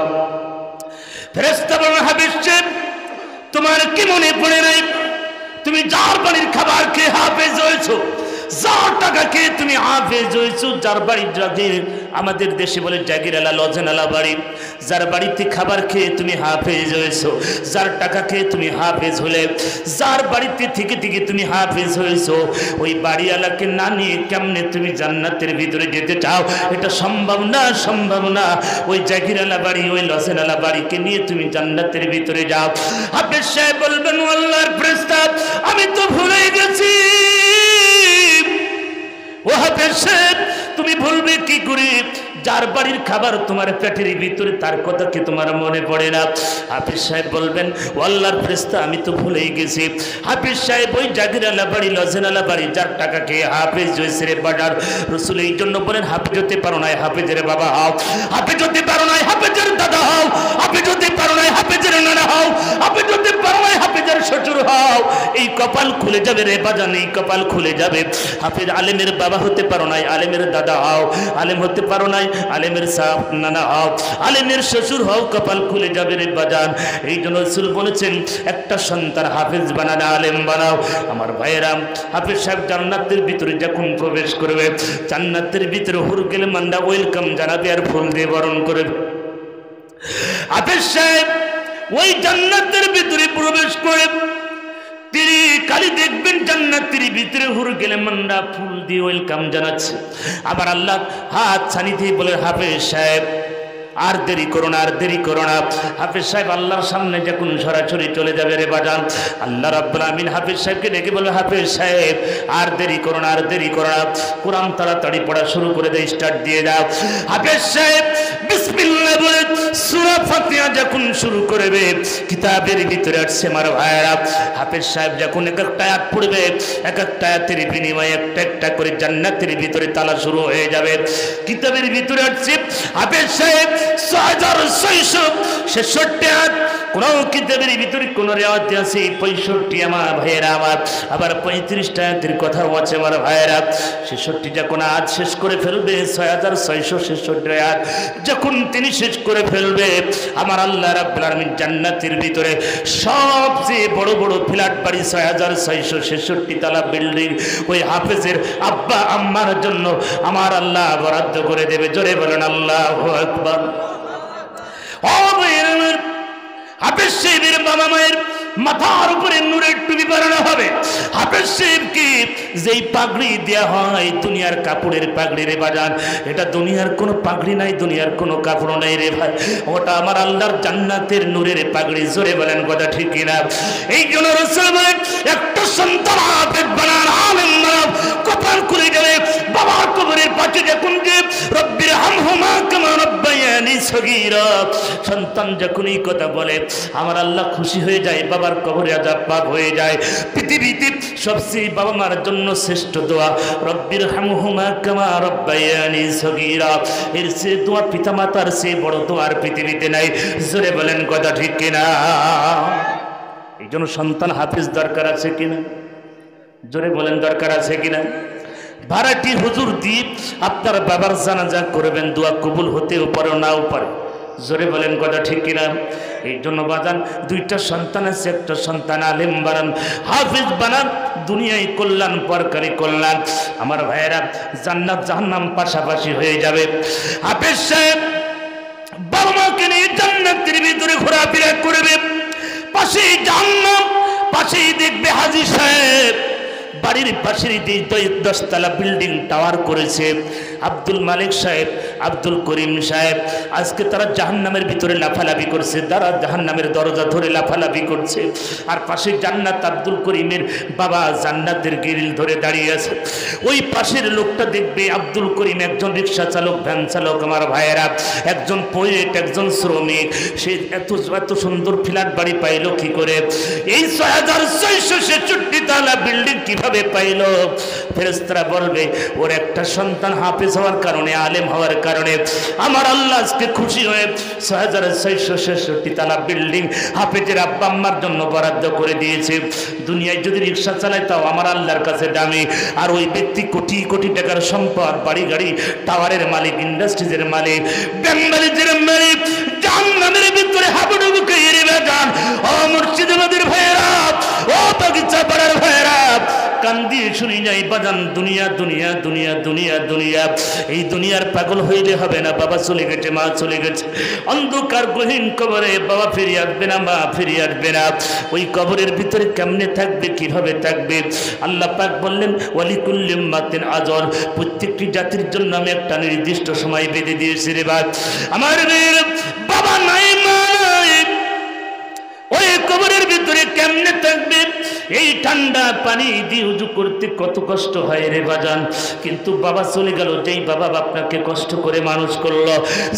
ফেরেশতা বলবেন, হাফেজ সাহেব, তোমার কি মনে পড়ে নাই? তুমি যার বাড়ির খাবার খেয়ে হাফেজ হয়েছো, যার টাকা খেয়ে তুমি হাফেজ হয়েছো, যার বাড়ি আমাদের দেশে বলে জাগিরালা লজেনালা বাড়ি, যার বাড়িতে খাবার খেয়ে তুমি হাফেজ হয়েছো, যার টাকা খেয়ে তুমি হাফেজ হলে, যার বাড়িতে থেকে থেকে তুমি হাফেজ হয়েছো, ওই বাড়িওয়ালাকে না নিয়ে কেমনে তুমি জান্নাতের ভিতরে যেতে চাও? এটা সম্ভব না, সম্ভব না। ওই জাগিরালা বাড়ি, ওই লজেনালা বাড়িকে নিয়ে তুমি জান্নাতের ভিতরে যাও। হাফেজ সাহেব বলবেন, আল্লাহর ফেরেশতা, আমি তো ভুলে গেছি। ও হাফেজ সাহেব, তুমি ভুলবে কি করে? যার বাড়ির খাবার তোমার পেটের ভিতরে, তার কথা কি তোমার মনে পড়ে না? হাফেজ সাহেব বলবেন, ও আল্লাহর ফেরেশতা, আমি তো ভুলেই গেছি। হাফেজ সাহেব ওই জাগিরালা বাড়ি, লজেনালা বাড়ি, যার টাকা খেয়ে হাফেজ হয়েছে রে বাজার। রাসূল এই জন্য বলেন, হাফেজ হতে পারো নাই, হাফেজের বাবা হও। হাফেজ হতে পারো নাই, হাফেজের দাদা হও। হাফেজ হতে পারো নাই, হাফেজের নানা হও। হাফেজ হতে পারো নাই, হাফেজের শ্বশুর হও। এই কপাল খুলে যাবে রে বাজান, এই কপাল খুলে যাবে। হাফেজ আলেমের বাবা হতে পারো নাই, আলেমের দাদা হও। আলেম হতে পারো নাই, আলেমের সাহ নানা হও, আলেমের শ্বশুর হও, কপাল খুলে যাবে রে বাজান। এই জন্য রাসূল বলেছেন, একটা সন্তান হাফেজ বানানা, আলেম বানাও। আমার ভাইয়েরা, হাফেজ সাহেব জান্নাতের ভিতরে যখন প্রবেশ করবে, জান্নাতের ভিতরে হুর গেলে মান্ডা ওয়েলকাম জানাবে আর ফুল দিয়ে বরণ করবে। হাফেজ সাহেব ওই জান্নাতের ভিতরে প্রবেশ করে তিনি কালি দেখবেন জান্নাতের ভিতরে হুর গেলে মান্ডা ফুল দিয়ে ওয়েলকাম জানাচ্ছে। আবার আল্লাহ হাত ছানি দিয়ে বলে, হাফেজ সাহেব আর দেরি করো না, আর দেরি করো না। হাফেজ সাহেব আল্লাহর সামনে যখন সরাসরি চলে যাবে রে বাজান, আল্লাহ রাব্বুল আমিন হাফেজ সাহেবকে ডেকে বলবে, হাফেজ সাহেব আর দেরি করো না, আর দেরি করো না। কোরআন তাড়াতাড়ি পড়া শুরু করে দেয়, স্টার্ট দিয়ে দাও। হাফেজ সাহেব বিসমিল্লাহ বলে সূরা ফাতিহা যখন শুরু করবে, কিতাবের ভিতরে আসছে আমার ভাইয়েরা, হাফেজ সাহেব যখন এক একটা আয়াত পড়বে, এক একটা আয়াতের বিনিময়ে একটা একটা করে জান্নাতের ভিতরে তালা শুরু হয়ে যাবে। কিতাবের ভিতরে আসছে হাফেজ সাহেব 6666 আয়াত, কোন কিতাবের ভিতরে কোন রিওয়ায়েতে আছে 65 আমার ভাইয়েরা আমার, আবার 35টা আয়াতের কথাও আছে আমার ভাইয়েরা। 66 যখন আয়াত শেষ করে ফেলবে, 6666 আয়াত যখন তিনি শেষ করে ফেলবে, আমার আল্লাহ রাব্বুল আলামিন জান্নাতের ভিতরে সবচেয়ে বড় বড় ফ্ল্যাট বাড়ি 6666 তলা বিল্ডিং ওই হাফেজের আব্বা আম্মার জন্য আমার আল্লাহ বরাদ্দ করে দেবে। জোরে বলেন আল্লাহু আকবার। হাফেজ সাহেবের বাবা মায়ের মাথার উপরে নূরের টুপি পরানো হবে। হাফেজ সাহেবকে যেই পাগড়ি দেওয়া হয়, দুনিয়ার কাপড়ের পাগড়ি রে বাজান, এটা দুনিয়ার কোনো পাগড়ি নাই, দুনিয়ার কোনো কাপড় নাই রে ভাই, ওটা আমার আল্লাহর জান্নাতের নূরের পাগড়ি। জোরে বলেন কথা ঠিক কিনা? এই জন্য রাসূল বলেন, একটা সন্তান হাফেজ বানান, আলেম বানাও, কপাল খুলে যাবে। বাবার কবরের পাশে যখন যে রব্বির হামহুমা কামা রাব্বায়ানি সগীরা, সন্তান যখন এই কথা বলে, আমার আল্লাহ খুশি হয়ে যায়, বাবার কবরে আযাব পাক হয়ে যায়। পৃথিবীতে সবচেয়ে বাবা মার জন্য শ্রেষ্ঠ দোয়া রব্বির হামহুমা কামা রাব্বায়ানি সগীরা, এর চেয়ে দোয়া পিতা মাতার চেয়ে বড় দোয়া আর পৃথিবীতে নাই। জোরে বলেন কথা ঠিক কিনা? এই জন্য সন্তান হাফেজ দরকার আছে কিনা? জোরে বলেন দরকার আছে কিনা? ভাড়াটি হুজুর দিয়ে আপনার বাবার জানাজা করবেন, দোয়া কবুল হতেও পারে নাও পারে। জোরে বলেন কথা ঠিক কিনা? এই জন্য বাজান, দুইটা সন্তান আছে, একটা সন্তান আলেম বানান, হাফেজ বানান, দুনিয়ায় কল্যাণ পরকালে কল্যাণ। আমার ভাইয়েরা, জান্নাত জাহান্নাম পাশাপাশি হয়ে যাবে। হাফেজ সাহেব বাবা মাকে নিয়ে জান্নাতের ভিতরে ঘোরাফেরা করবে, পাশেই জাহান্নাম, পাশেই দেখবে হাজী সাহেব বাড়ির পাশের 10তলা বিল্ডিং টাওয়ার করেছে আব্দুল মালিক সাহেব, আব্দুল করিম সাহেব। আজকে তারা জাহান্নামের ভিতরে লাফালাফি করছে, তারা জাহান্নামের দরজা ধরে লাফালাফি করছে। আর পাশে জান্নাত, আব্দুল করিমের বাবা জান্নাতের গ্রিল ধরে দাঁড়িয়ে আছে। ওই পাশের লোকটা দেখবে আব্দুল করিম একজন রিক্সা চালক, ভ্যান চালক, আমার ভাইয়েরা, একজন পোয়েট, একজন শ্রমিক। সে এত সুন্দর ফ্ল্যাট বাড়ি পাইল কি করে? এই 6666 তলা বিল্ডিং কিভাবে পাইল? ফেরেশতারা বলবে ওর একটা সন্তান হাফেজ হওয়ার কারণে, আলেম হওয়ার কারণে আমার আল্লাহ আজকে খুশি হয়ে 6666 তলা বিল্ডিং হাফেজের আব্বা আম্মার জন্য বরাদ্দ করে দিয়েছে। দুনিয়ায় যদি রিক্সা চালায় তাও আমার আল্লাহর কাছে দামি। আর ওই ব্যক্তি কোটি কোটি টাকার সম্পদ, বাড়ি গাড়ি, টাওয়ারের মালিক, ইন্ডাস্ট্রিজের মালিক, ব্যাংবালিজের মালিক, জাহান্নামের ভিতরে হাবুডুবু খেয়ে বেজান। ও মুর্শিদাবাদের ভাইয়েরা, ও বাগিচা পাড়ার ভাইয়েরা, কান দিয়ে শুনি যাই বাজান, দুনিয়া দুনিয়া দুনিয়া দুনিয়া দুনিয়া। এই দুনিয়ার পাগল হইলে হবে না। বাবা চলে গেছে, মা চলে গেছে, অন্ধকার গহীন কবরে বাবা ফিরে আসবে না, মা ফিরে আসবে না। ওই কবরের ভিতরে কেমনে থাকবে, কিভাবে থাকবে? আল্লাহ পাক বললেন ওয়ালিকুল্লি উম্মাতিন আজল, প্রত্যেকটি জাতির জন্য আমি একটা নির্দিষ্ট সময় বেঁধে দিয়েছি রে বাপ। আমার বাবা নাই, মা নাই, ওই কবরের ভিতরে কেমনে থাকবে? এই ঠান্ডা পানি দিয়ে উজু করতে কত কষ্ট হয় রে বাজান। কিন্তু বাবা চলে গেল, যেই বাবা আপনাকে কষ্ট করে মানুষ করলো,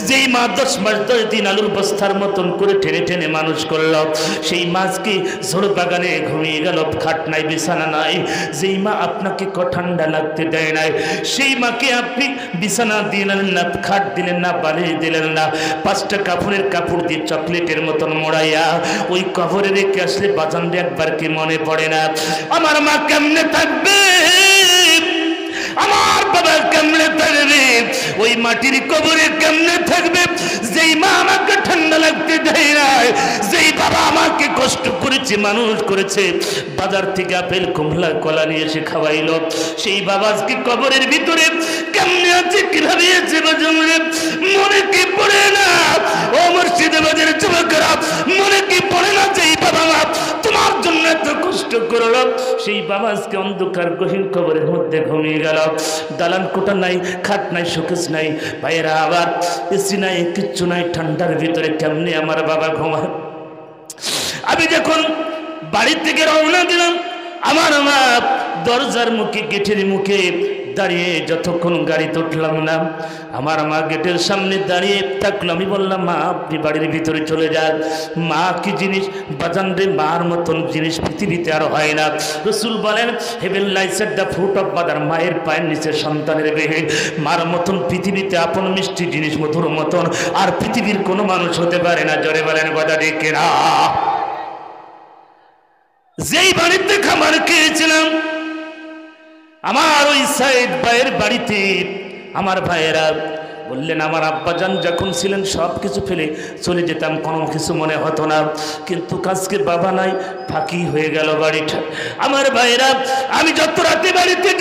যেই মা 10 মাস 10 দিন আলুর বস্তার মতন করে টেনে টেনে মানুষ করলো, সেই মাছকে ঝোড় বাগানে ঘুমিয়ে গেল, খাট নাই, বিছানা নাই। যেই মা আপনাকে ঠান্ডা লাগতে দেয় নাই, সেই মাকে আপনি বিছানা দিলেন না, খাট দিলেন না, বালিশ দিলেন না, 5টা কাপড়ের কাপড় দিয়ে চকলেটের মতন মোড়াইয়া ওই কবরে রেখে আসলে বাজান একবার কি মনে পড়ে না আমার মা কেমনে থাকবে, আমার বাবা কেমনে থাকবে, ওই মাটির কবরে কেমনে থাকবে? যেই মা আমাকে ঠান্ডা লাগতে দেয় না, যেই বাবা আমাকে কষ্ট করেছে, মানুষ করেছে, বাজার থেকে আপেল কমলা কলা নিয়ে এসে খাওয়াইলো, সেই বাবা আজকে কবরের ভিতরে কেমনে আছে, কিভাবে আছে? মনে কি পড়ে না? ও মুর্শিদাবাদের যুবকেরা, মনে কি পড়ে না যে এই বাবা মা তোমার জন্য এত কষ্ট করলো? সেই বাবা আজকে অন্ধকার গহীন কবরের মধ্যে ঘুমিয়ে গেল। দালান কোটা নাই, খাট নাই, শোকেস নাই, ভাইয়েরা, আবার এসি নাই, কিচ্ছু নাই, ঠান্ডার ভিতরে কেমনে আমার বাবা ঘুমায়? আমি যখন বাড়ি থেকে রওনা দিলাম, আমার মা দরজার মুখে, গেটের মুখে দাঁড়িয়ে, যতক্ষণ গাড়িতে উঠলাম না, আমার মা গেটের সামনে দাঁড়িয়ে থাকলো। আমি বললাম মা আপনি বাড়ির ভিতরে চলে যান। মা কি জিনিস বাজান রে, মার মতন জিনিস পৃথিবীতে আর হয় না। রাসূল বলেন heaven lies at the foot of mother, মায়ের পায়ের নিচে সন্তানের বেহে। মার মতন পৃথিবীতে আপন মিষ্টি জিনিস, মধুর মতন আর পৃথিবীর কোনো মানুষ হতে পারে না। জোরে বলেন কথা ঠিক না? যেই বাড়িতে খাবার খেয়েছিলাম, আমার ওই সাইদ ভাইয়ের বাড়িতে, আমার ভাইয়েরা বললেন আমার আব্বাজান যখন ছিলেন সব কিছু ফেলে চলে যেতাম, কোনো কিছু মনে হতো না, কিন্তু আজকে বাবা নাই, ফাঁকি হয়ে গেল বাড়িটা। আমার ভাইয়েরা, আমি যত রাতে বাড়িতে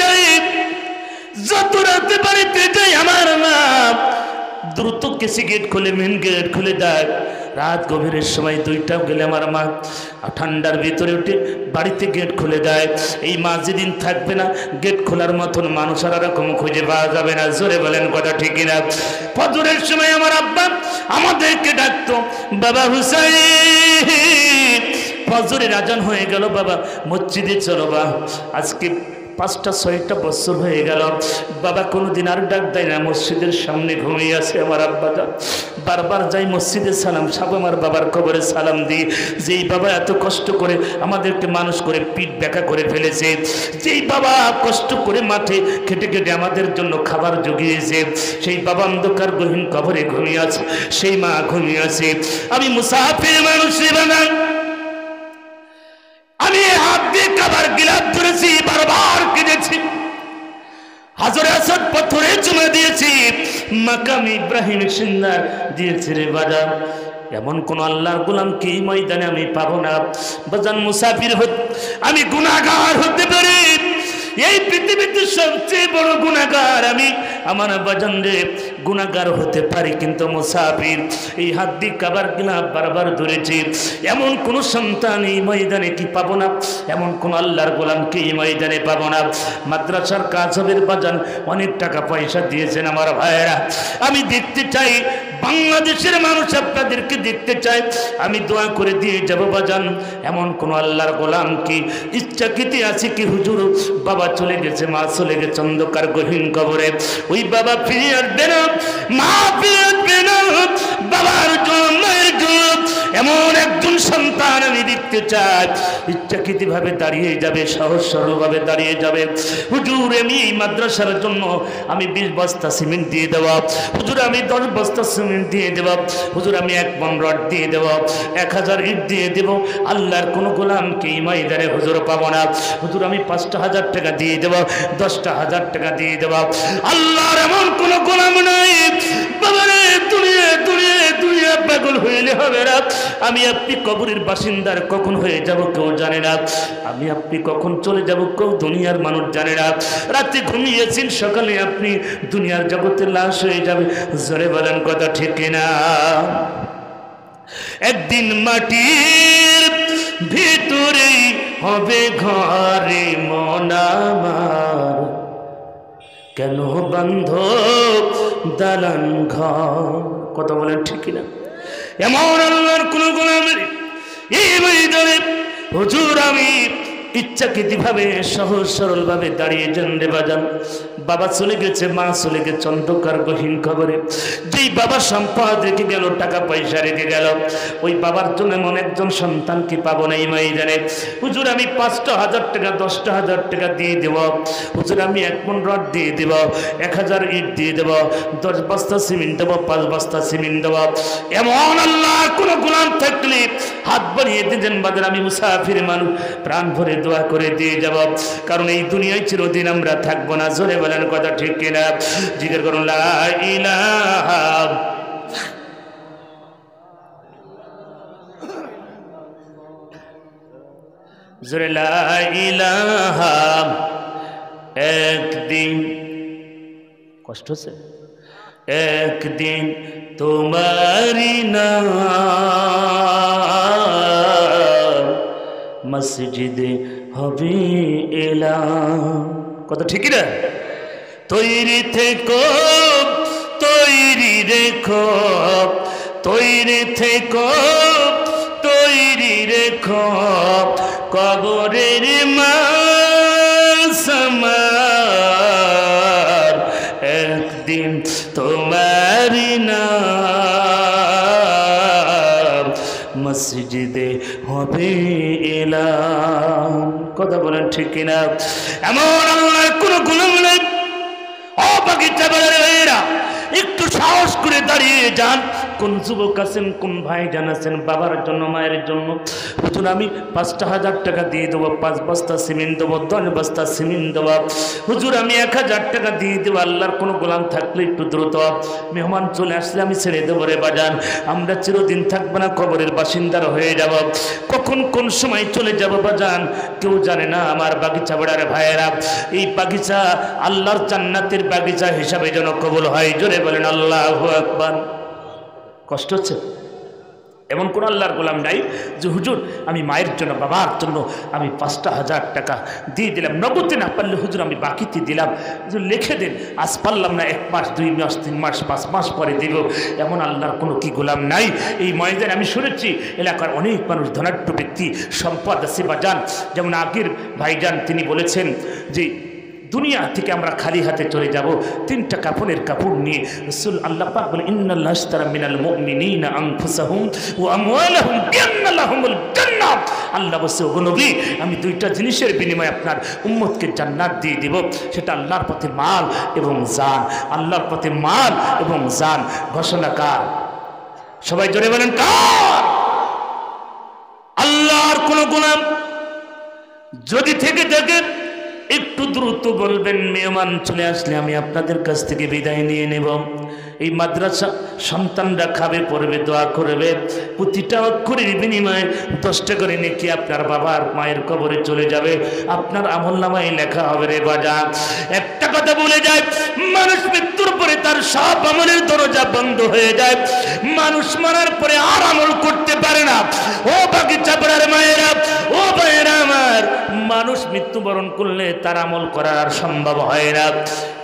যাই, আমার মা দ্রুত কেসি গেট খুলে, মেন গেট খুলে দেয়। রাত গভীরের সময় 2টা গেলে আমার মা ঠান্ডার ভিতরে উঠে বাড়িতে গেট খুলে দেয়। এই মা যেদিন থাকবে না, গেট খোলার মতন মানুষ আর এরকম খুঁজে পাওয়া যাবে না। জোরে বলেন কথা ঠিক না? ফজরের সময় আমার আব্বা আমাদেরকে ডাকতো, বাবা হুসাইন, ফজরের আজান হয়ে গেল, বাবা মসজিদে চলো। বা আজকে 5টা-6টা বছর হয়ে গেল, বাবা কোনোদিন আর ডাক দেয় না, মসজিদের সামনে ঘুমিয়ে আছে আমার আব্বা। বারবার যাই মসজিদে সালাম সাব, আমার বাবার কবরে সালাম দিই। যেই বাবা এত কষ্ট করে আমাদেরকে মানুষ করে পিঠ ব্যাকা করে ফেলেছে, যেই বাবা কষ্ট করে মাঠে খেটে খেটে আমাদের জন্য খাবার জুগিয়েছে, সেই বাবা অন্ধকার গহীন কবরে ঘুমিয়ে আছে, সেই মা ঘুমিয়ে আছে। আমি মুসাফির মানুষ বানান, আমি হাত দিয়ে খাবার গিলাপ ধরেছি, বারবার কেঁদেছি, হাজরে আসাদ পাথরে চুমে দিয়েছি, মাকাম ইব্রাহিম সিন্দার দিয়েছি রে বাজার। এমন কোন আল্লাহর গোলামকে এই ময়দানে আমি পাবো না। বাজান মুসাফির আমি গুনাহগার হতে পারি, এই পৃথিবীতে সবচেয়ে বড় গুনাহগার আমি। আমার বাজান রে, গুনাহগার হতে পারি কিন্তু মুসাফির। এই হাত দিয়ে কাবার গিলাফ বারবার ধরেছি, এমন কোন সন্তান এই ময়দানে কি পাবো না, এমন কোন আল্লাহর গোলামকে এই ময়দানে পাবো না। মাদ্রাসার কাজ হবে বাজান, অনেক টাকা পয়সা দিয়েছেন আমার ভাইয়েরা। আমি দেখতে চাই বাংলাদেশের মানুষ আপনাদেরকে দেখতে চাই, আমি দোয়া করে দিয়ে যাব বাজান। এমন কোন আল্লাহর গোলাম কি ইচ্ছাকৃতি আছে কি হুজুর বাবা চলে গেছে, মা চলে গেছে অন্ধকার গহীন কবরে, ওই বাবা ফিরে আসবে না, মা ফিরে আসবে না, বাবার জন্য মায়ের জন্য এমন একজন সন্তান আমি দেখতে চাই ইচ্ছাকৃতি ভাবে দাঁড়িয়ে যাবে, সহজ সরল ভাবে দাঁড়িয়ে যাবে। হুজুর আমি এই মাদ্রাসার জন্য আমি 20 বস্তা সিমেন্ট দিয়ে দেওয়া, হুজুর আমি 10 বস্তা সিমেন্ট দিয়ে দেব, হুজুর আমি 1 মণ রড দিয়ে দেব, 1000 ইট দিয়ে দেব। আল্লাহর কোন গোলামকে এই ময়দানে হুজুর পাবো না। হুজুর আমি 5,000 টাকা দিয়ে দেব, 10,000 টাকা দিয়ে দেব। আল্লাহর এমন কোন গোলাম নাই বাবারে, দুনিয়া দুনিয়া দুনিয়া পাগল হইলে হবে না। আমি আপনি কবরের বাসিন্দার কখন হয়ে যাব কেউ জানে না, আমি আপনি কখন চলে যাব কেউ দুনিয়ার মানুষ জানে না। রাতে ঘুমিয়েছেন, সকালে আপনি দুনিয়ার জগতে লাশ হয়ে যাবে। জোরে বলেন কথা ঠিক না? একদিন মাটির ভিতরে হবে ঘরে মন আমার, কেন বন্ধ দালান ঘর। কথা বলেন ঠিক না? এমন আল্লাহর কোন গোলামের এই ময়দানে হুজুর আমি ইচ্ছাকৃতি ভাবে সহজ সরল ভাবে দাঁড়িয়ে যান রে বাজান। বাবা চলে গেছে, মা চলে গেছে অন্ধকার গহীন খবরে। যেই বাবা সম্পদ রেখে গেল, টাকা পয়সা রেখে গেল, ওই বাবার জন্য এমন একজন সন্তান কি পাবো না এই ময়দানে। হুজুর আমি 5,000 টাকা 10,000 টাকা দিয়ে দেব, হুজুর আমি 1 মণ রড দিয়ে দেব, 1000 ইট দিয়ে দেব, 10 বস্তা সিমেন্ট দেবো, 5 বস্তা সিমেন্ট দেব। এমন আল্লাহ কোন গোলাম থাকলে হাত বাড়িয়ে দিতেন বাজার, আমি মুসাফির মানুষ প্রাণ ভরে দোয়া করে দিয়ে যাব। কারণ এই দুনিয়ায় চিরদিন আমরা থাকবো না। জোরে বলেন কথা ঠিক কিনা? জিজ্ঞেস করুন লা ইলাহা, জোরে লা ইলাহা। একদিন কষ্ট হচ্ছে, একদিন তোমারি নাম মসজিদে হবে এলাম। কথা ঠিক না? তৈরি থেকো, তৈরি রেখো, তৈরি থেকো, তৈরি রেখো, কবরের মাস আমার একদিন তোমারি নাম মসজিদে হবে এলাম। কথা বলেন ঠিক কিনা? এমন আল্লাহর কোন গোলাম নেই। ও বাগিচা বাড়িরা একটু সাহস করে দাঁড়িয়ে যান। কোন যুবক আছেন, কোন ভাই জান আছেন বাবার জন্য মায়ের জন্য, হুজুর আমি 5,000 টাকা দিয়ে দেবো, 5 বস্তা সিমেন্ট দেবো, 10 বস্তা সিমেন্ট দেবো, হুজুর আমি 1000 টাকা দিয়ে দেবো। আল্লাহর কোনো গোলাম থাকলে একটু দ্রুত, মেহমান চলে আসলে আমি ছেড়ে দেবো রে বাজান। আমরা চিরদিন থাকবো না, কবরের বাসিন্দার হয়ে যাব। কখন কোন সময় চলে যাব বাজান কেউ জানে না। আমার বাগিচা বেড়ার ভাইয়েরা, এই বাগিচা আল্লাহর জান্নাতের বাগিচা হিসাবে যেন কবুল হয়। জোরে বলেন আল্লাহু আকবার। কষ্ট হচ্ছে? এমন কোন আল্লাহর গোলাম নাই যে হুজুর আমি মায়ের জন্য বাবার জন্য আমি 5,000 টাকা দিয়ে দিলাম, নগদে না পারলে হুজুর আমি বাকিতে দিলাম, হুজুর লিখে দেন, আজ পারলাম না 1 মাস 2 মাস 3 মাস 5 মাস পরে দিব। এমন আল্লাহর কোনো কি গোলাম নাই এই ময়দানে? আমি শুনেছি এলাকার অনেক মানুষ ধনাঢ্য ব্যক্তি, সম্পদ আছে বাজান। যেমন আগের ভাইজান তিনি বলেছেন যে দুনিয়া থেকে আমরা খালি হাতে চলে যাব, 3টা কাফনের কাপড় নিয়ে। রাসূল আল্লাহ পাক বলে ইন্নাল্লাহ আশতারা মিনাল মুমিনিনা আনফুসাহুম ওয়া আমওয়ালাহুম বিআন্না লাহুমুল জান্নাহ। আল্লাহ বলছে ওগো নবী আমি 2টা জিনিসের বিনিময়ে আপনার উম্মতকে জান্নাত দিয়ে দিব, সেটা আল্লাহর পথে মাল এবং জান। আল্লাহর পথে মাল এবং জান ঘোষণা কার? সবাই জোরে বলেন কার? আল্লাহর কোন গোলাম যদি থেকে থাকে একটু দ্রুত বলবেন, মেহমান চলে আসলে আমি আপনাদের কাছ থেকে বিদায় নিয়ে নেব। এই মাদ্রাসা সন্তানরা খাবে, পড়বে, দোয়া করবে, প্রতিটা অক্ষরের বিনিময়ে 10 টাকা করে নেকি আপনার বাবার মায়ের কবরে চলে যাবে, আপনার আমলনামায় লেখা হবে রে বাজার। একটা কথা বলে যায়, মানুষ মৃত্যুর পরে তার সব আমলের দরজা বন্ধ হয়ে যায়, মানুষ মারার পরে আর আমল করতে পারে না। ও বাগিচা পাড়ার মায়েরা, ও ভাইয়েরা আমার, মানুষ মৃত্যুবরণ করলে তার আমল করার আর সম্ভব হয় না।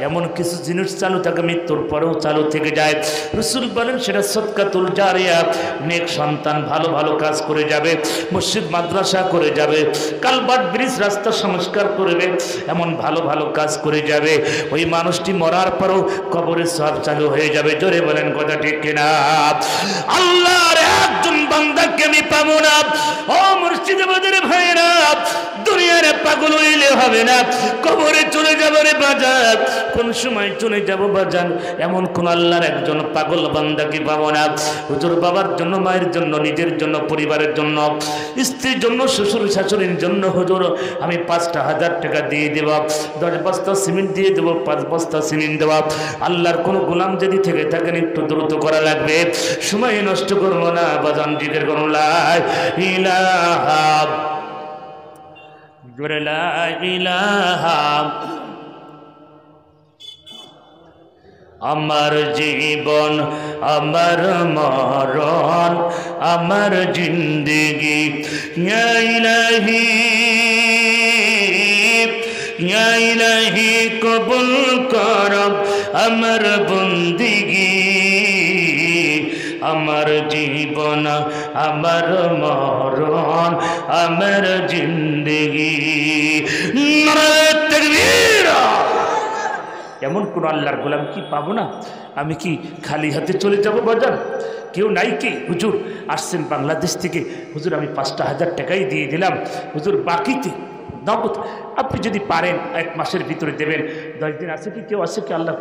এমন কিছু জিনিস চালু থাকে, মৃত্যুর পরেও চালু থেকে যায়। রাসূল বলেন সেটা সদকাতুল জারিয়া, নেক সন্তান ভালো ভালো কাজ করে যাবে, মসজিদ মাদ্রাসা করে যাবে, কালভার্ট ব্রিজ রাস্তা সংস্কার করবে, এমন ভালো ভালো কাজ করে যাবে। ওই মানুষটি মরার পরও কবরে সওয়াব চালু হয়ে যাবে। জোরে বলেন কথা ঠিক কিনা? আল্লাহর একজন বান্দাকে আমি পাবো না। ও মুর্শিদাবাদের ভাইরা, দুনিয়ার পাগল হইলে হবে না, কবরে চলে যাবে রে বাজার। কোন সময় চলে যাব বাজান, এমন কোন আল্লাহর একজন পাগল বান্দাকে পাবো না। হুজুর বাবার জন্য, মায়ের জন্য, নিজের জন্য, পরিবারের জন্য, স্ত্রীর জন্য, শ্বশুর শাশুড়ির জন্য হুজুর আমি 5,000 টাকা দিয়ে দেব, 10 বস্তা সিমেন্ট দিয়ে দেবো, 5 বস্তা সিমেন্ট দেওয়া। আল্লাহর কোন গোলাম যদি থেকে থাকেন একটু দ্রুত করা লাগবে, সময় নষ্ট করবো না বাজান। জিকির করুন লা ইলাহা ইলাহা। আমার জীবন, আমার মরণ, আমার জিন্দেগি, ইয়া ইলাহি, ইয়া ইলাহি কবুল কর আমার বন্দেগি। আমার জীবন, আমার মরণ, আমার জিন্দেগি। নারে তাকবীর। এমন কোন আল্লাহর গোলাম কি পাবো না? আমি কি খালি হাতে চলে যাব বাজার? কেউ নাই কি? হুজুর আসছেন বাংলাদেশ থেকে, হুজুর আমি 5,000 টাকাই দিয়ে দিলাম, হুজুর বাকিতে নগদ আপনি যদি পারেন 1 মাসের ভিতরে দেবেন। 10 দিন আছে কি? কেউ আছে কি? আল্লাহ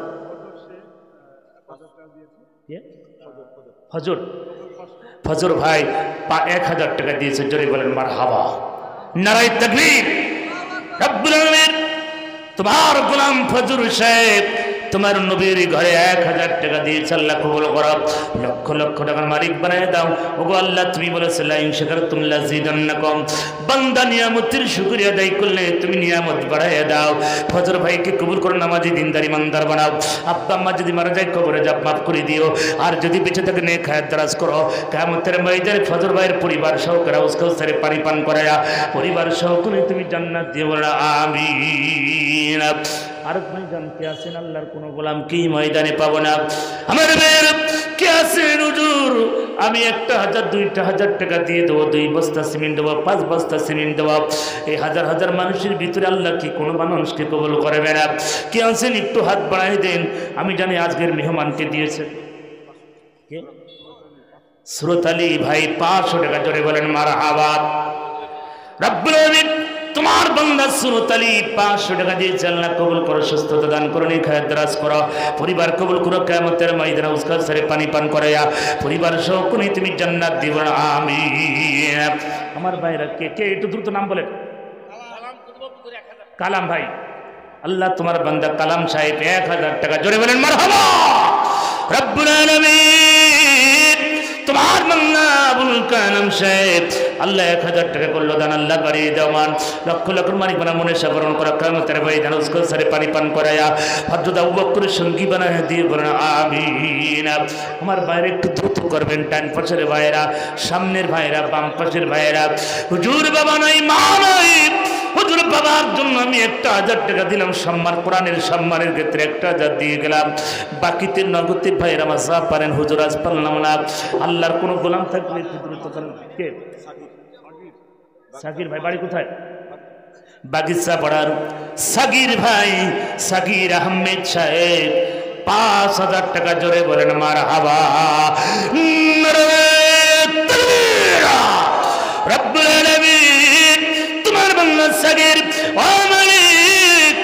ফজর, ফজর ভাই 1,000 টাকা দিয়েছে। জোরে বলেন মারহাবা, নারায়ে তাকবীর। রব্বুল আলামিন তোমার গোলাম ফজর সাহেব তোমার নবীর ঘরে 1,000 টাকা দিয়েছে। আল্লাহ কবুল করো, লক্ষ লক্ষ টাকার মালিক বানায় দাও। ওগো আল্লাহ, তুমি বলেছো লা ইন শাকারতুম লাযিদান্নাকুম, বান্দা নিয়ামতের শুকরিয়া আদায় করলে তুমি নিয়ামত বাড়ায় দাও। ফজর ভাইকে কবুল করো, নামাজি দিনদার ইমানদার বানাও। আব্বা আম্মা যদি মারা যায় কবরে যাব মাফ করে দিও, আর যদি বেঁচে থাকে নেক হায়াত দারাজ করো। কিয়ামতের ময়দানে ফজর ভাইয়ের পরিবার সহ হাউজ কাউসারে পানি পান করায়া পরিবার সহ তুমি জান্নাত দিও না, আমিন। আর ভাই জান কে আছেন আল্লাহর কোন গোলাম কি ময়দানে পাবো না? আমার মেয়ের কে আছেন হুজুর আমি 1,000 2,000 টাকা দিয়ে দেবো, 2 বস্তা সিমেন্ট দেবো, 5 বস্তা সিমেন্ট দেবো। এই হাজার হাজার মানুষের ভিতরে আল্লাহ কি কোনো মানুষকে কবুল করবে না? কে আছেন একটু হাত বাড়াই দেন। আমি জানি আজকের মেহমানকে দিয়েছে কে? সুরত আলী ভাই 500 টাকা। জোরে বলেন মারহাবা। রব্বুল আলামিন তোমার বান্দা সুরত আলী 500 টাকা দিয়েছে। আল্লাহ কবুল করো, সুস্থতা দান করো, নেক হায়াত দারাজ করো, পরিবার কবুল করো। কিয়ামতের ময়দানে উসকার সারে পানি পান করায়া পরিবার সহ কোন তুমি জান্নাত দিও না, আমিন। আমার ভাইরা কে কে একটু দ্রুত নাম বলেন। কালাম ভাই, আল্লাহ তোমার বান্দা কালাম সাহেব 1,000 টাকা। জোরে বলেন মারহাবা। রব্বুল আলামিন তোমার বান্দা আবুল কালাম সাহেব আল্লাহ 1,000 টাকা করলো দান। আল্লাহ বাড়িয়ে দাও মান, লক্ষ লক্ষ মালিক বানা মনে সাবরণ করা। কিয়ামতের ময়দানে উসকার সারে পানি পান করায়া হযরত আবু বকরের সঙ্গী বানায় দিয়ে বলেন আমিন। আমার বাইরে একটু দ্রুত করবেন। ডান পাশের ভাইয়েরা, সামনের ভাইয়েরা, বাম পাশের ভাইয়েরা। হুজুর বাবা নাই, মা নাই, হুজুর বাবার জন্য আমি 1,000 টাকা দিলাম। সম্মান, কোরআনের সম্মানের ক্ষেত্রে 1,000 দিয়ে গেলাম। বাকিতে নগদে ভাইয়েরা আমার যা পারেন। হুজুর আজ পারলাম না। আল্লাহর কোন গোলাম থাকলে একটু দ্রুত করেন। কে? সাকির ভাই বাড়ি কোথায়? বাগিচা পাড়ার সাকির ভাই, সাকির আহমেদ সাহেব 5,000 টাকা। জোরে বলেন মারহাবা। রব্বুল আলামিন তোমার বান্দা সাকির ও মালিক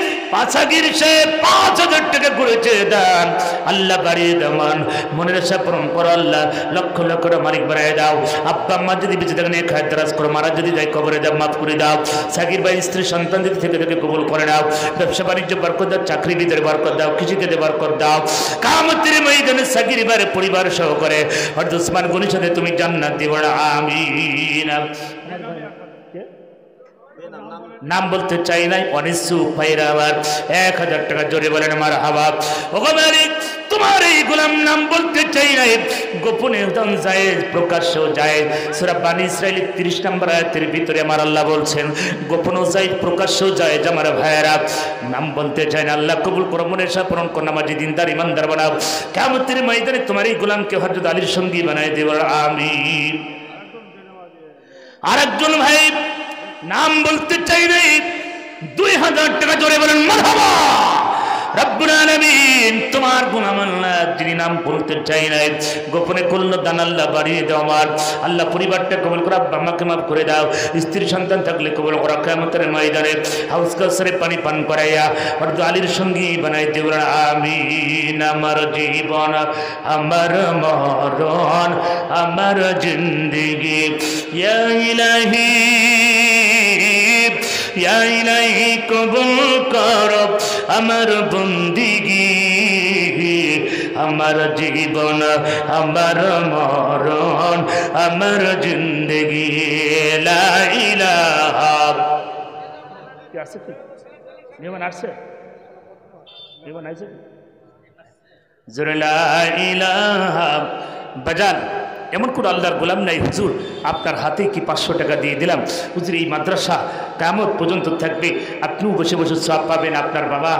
আসাগির সে 5,000 টাকা করেছে দান, আল্লাহ বাড়িয়ে দেওয়ান, মনের আশা পূরণ করো আল্লাহ, লক্ষ লক্ষ মালিক বাড়ায় দাও। আব্বা আম্মা যদি বেঁচে থাকেন খায় দারাজ করো, মারা যদি যায় কবরে দাও, মাফ করে দাও। সাকির ভাই স্ত্রী সন্তান যদি থেকে থেকে কবুল করে নাও, ব্যবসা বাণিজ্য বরকত দাও, চাকরি ভিতরে বরকত দাও, কৃষিতে বরকত দাও। কিয়ামতের ময়দানে সাকির ভাইয়ের পরিবার সহকারে হযরত ওসমান গনির সাথে তুমি জান্নাত দিও না, আমিন। নাম বলতে চাই নাই, অনিসু ভাইরা আবার 1000 টাকা জোরে বলেন মারহাবা। ওগো মালিক তোমার এই গোলাম নাম বলতে চাই নাই, গোপনে দান জায়েজ, প্রকাশ্যেও জায়েজ। সূরা বানী ইসরাঈল 30 নম্বর আয়াতের ভিতরে আমার আল্লাহ বলছেন গোপনেও জায়েজ, প্রকাশ্যেও জায়েজ। আমার ভাইয়েরা নাম বলতে চাই না, আল্লাহ কবুল করো, মনের আশা পূরণ করো, নামাজি দিনদার ইমানদার বানাও। কিয়ামতের ময়দানে তোমার এই গোলামকে হযরত আলীর সঙ্গী বানায় দেব, আমিন। আরেকজন ভাই নাম বলতে চাই নাই, 2000 টাকা জোরে বলেন মারহাবা। রব্বুল আলামিন তোমার গোলাম আল্লাহ যিনি নাম বলতে চাই নাই, গোপনে করলো দান, আল্লাহ বাড়িয়ে দাও। আমার আল্লাহ পরিবারটা কবুল করো, আব্বা আম্মাকে মাফ করে দাও, স্ত্রী সন্তান থাকলে কবুল করো। কিয়ামতের ময়দানে হাউস কাউসারে পানি পান করাইয়া হযরত আলীর সঙ্গী বানাই দেব, আমিন। আমার জীবন, আমার মরণ, আমার জিন্দেগি ইয়া ইলাহি, ইয়া ইলাহি কবুল করো আমার বন্দিগি, আমার জীবন, আমার মরণ, আমার জিন্দেগি লা ইলাহা। কি আছে কি মেহমান আসছে, মেহমান আছে জোরে লা ইলাহা। বাজান এমন কোন আল্লাহর গোলাম নাই হুজুর আপনার হাতে কি 500 টাকা দিয়ে দিলাম, হুজুর এই মাদ্রাসা কিয়ামত পর্যন্ত থাকবে, আপনিও বসে বসে সওয়াব পাবেন, আপনার বাবা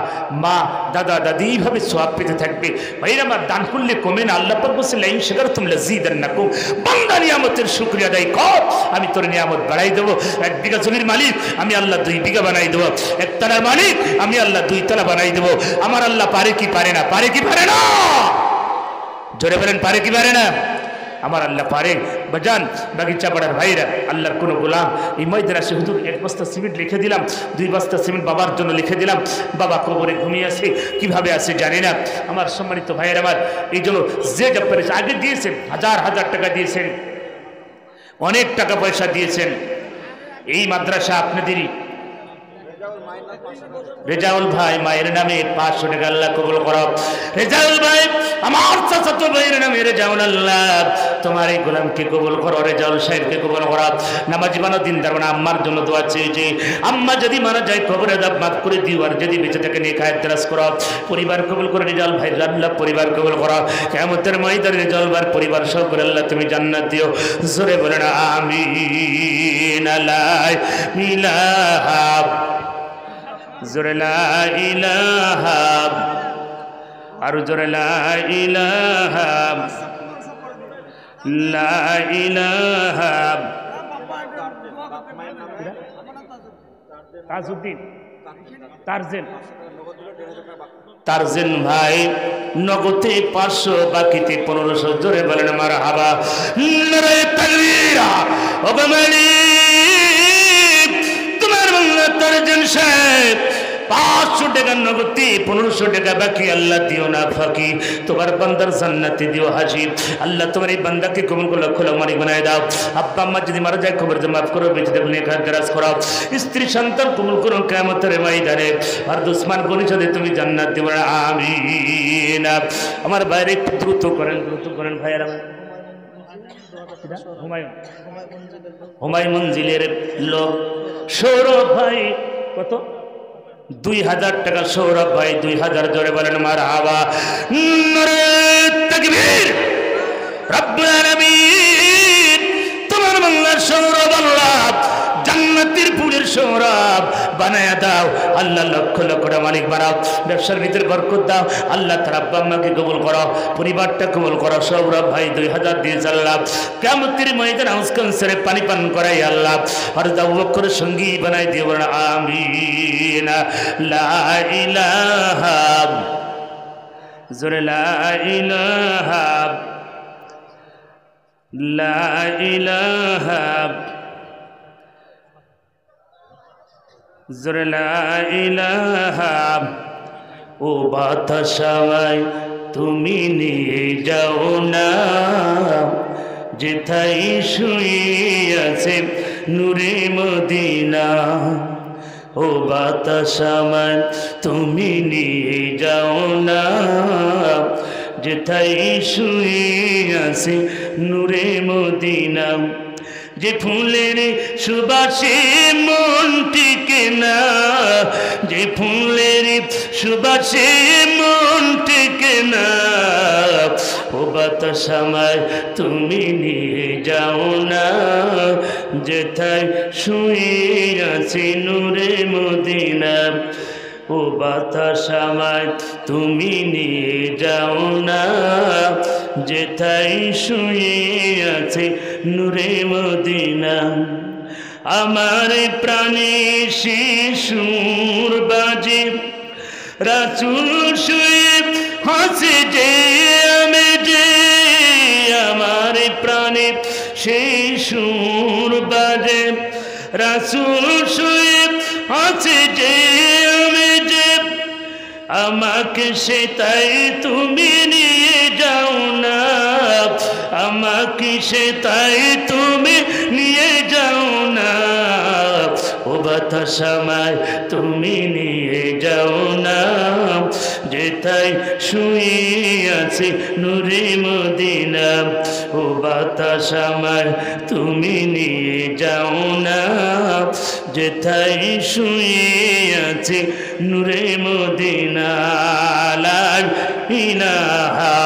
মা দাদা দাদি এইভাবে সওয়াব পেতে থাকবে। ভাইরা আমার দান করলে কমে না, আল্লাহ পাক বলেন লাইন শাকারতুম লাযীদান্নাকুম। বান্দা নিয়ামতের শুকরিয়া আদায় কর, আমি তোর নিয়ামত বাড়াই দেব। 1 বিঘা জমির মালিক আমি আল্লাহ 2 বিঘা বানাই দেব, 1 তলার মালিক আমি আল্লাহ 2 তলা বানাই দেব। আমার আল্লাহ পারে কি পারে না, পারে কি পারে না, জোরে বলেন পারে কি পারে না? আমার আল্লাহ পারে। বাজান বাগিচা পাড়ার ভাইরা আল্লাহর কোনো গোলাম এই ময়দানে আসে, হুজুর 1 বস্তা সিমেন্ট লিখে দিলাম, 2 বস্তা সিমেন্ট বাবার জন্য লিখে দিলাম, বাবা কবরে ঘুমিয়ে আছে, কিভাবে আছে জানি না। আমার সম্মানিত ভাইয়ের আমার এই জন্য যে যা পেরেছে আগে দিয়েছেন, হাজার হাজার টাকা দিয়েছেন, অনেক টাকা পয়সা দিয়েছেন। এই মাদ্রাসা আপনাদেরই। রেজাউল ভাই মায়ের নামে 500 টাকা আল্লাহ কবুল করো। রেজাউল ভাই আমার চাচাতো ভাইয়ের নামে রেজাউল, আল্লাহ তোমার এই গোলামকে কবুল করো, রেজাউল সাহেবকে কবুল করো। নামাজি বানো, দিনদার বানো। আম্মার জন্য দোয়া চেয়েছি, আম্মা যদি মারা যায় কবরে দাও, মাফ করে দিও, আর যদি বেঁচে থাকে নেক হায়াত দারাজ করো। পরিবার কবুল করে রেজাউল ভাই, আল্লাহ পরিবার কবুল করো। কিয়ামতের ময়দানে রেজাউল ভাইয়ের পরিবার সহ করে আল্লাহ তুমি জান্নাত দিও, জোরে বলেন আমিন। লা ইলাহা, জোরে লা ইলাহা, আর জোরে লা ইলাহা, লা ইলাহা। তাজউদ্দিন তারজেন, তারজেন ভাই নগদে 500, বাকিতে 1500, জোরে বলেন মারহাবা। নারে তাকবীর। ও মালিক তোমার বান্দা তারজেন সাহেব 500 টাকা নগদে, 1500 টাকা বাকি, আল্লাহ দিও না ফাঁকি, তোমার বান্দার জান্নাতে দিও হাসি। আল্লাহ তোমার এই বান্দাকে কবুল করে লক্ষ লক্ষ মালিক বানায় দাও। আব্বা আম্মা যদি মারা যায় কবর মাফ করো, বেঁচে থাকলে নেক হায়াত দারাজ করো। স্ত্রী সন্তান কবুল করো, কিয়ামতের ময়দানে আর ওসমান গনির সাথে তুমি জান্নাত দিও, আমিন। আমার বাইরে একটু দ্রুত করেন, দ্রুত করেন ভাইয়েরা। হুমায়ুন মঞ্জিলের লোক সৌরভ ভাই, কত 2000 টাকা সৌরভ ভাই, 2000, জোরে বলেন মারহাবা। নারে তাকবীর। রব্বুল আলামিন তোমার বান্দা সৌরভ আল্লাহ জান্নাতের পুরের সৌরভ বানায়া দাও, আল্লাহ লক্ষ লক্ষ মালিক বানাও, ব্যবসার ভিতরে বরকত দাও, আল্লাহ তার আব্বা আম্মাকে কবুল করো, পরিবারটা কবুল করো। সৌরভ ভাই 2000 দিয়েছে আল্লাহ, কিয়ামতের ময়দানে হাউস কাউসারে পানি পান করাই আল্লাহ, আর আবু বকরের সঙ্গী বানাই দিও, আমিন। লা ইলাহা, জোরে লা ইলাহা, লা ইলাহা। জোরে লা ইলাহা। ও বাতাস আমায় তুমি নিয়ে যাও না, যেথায় শুয়ে আছে নূরে মদিনা। ও বাতাস আমায় তুমি নিয়ে যাও না, যেথায় শুয়ে আছে নূরে মদিনা। যে ফুলের সুবাসে মন টিকে না, যে ফুলের সুবাসে মন টিকে না। ও বাতাস আমায় তুমি নিয়ে যাও না, যেথায় শুয়ে আছে নূরে মদিনা। ও বাতাস আমায় তুমি নিয়ে যাও না, যেথায় শুয়ে আছে নূরে মদিনা। আমার প্রাণে শিশুর বাজে রাসূল শুয়ে হাসে যে আমি যে। আমার প্রাণে শিশুর বাজে রাসূল শুয়ে হাসে যে আমি যে। আমাকে সে তাই তুমি নিয়ে যাও না, আমাকে সে তাই তুমি নিয়ে যাও না। ও বাতাস আমায় তুমি নিয়ে যাও না, যেথায় শুয়ে আছে নূরে মদিনা। ও বাতাস আমায় তুমি নিয়ে যাও না, যেথায় শুয়ে আছে নূরে মদিনা। লা ইলাহা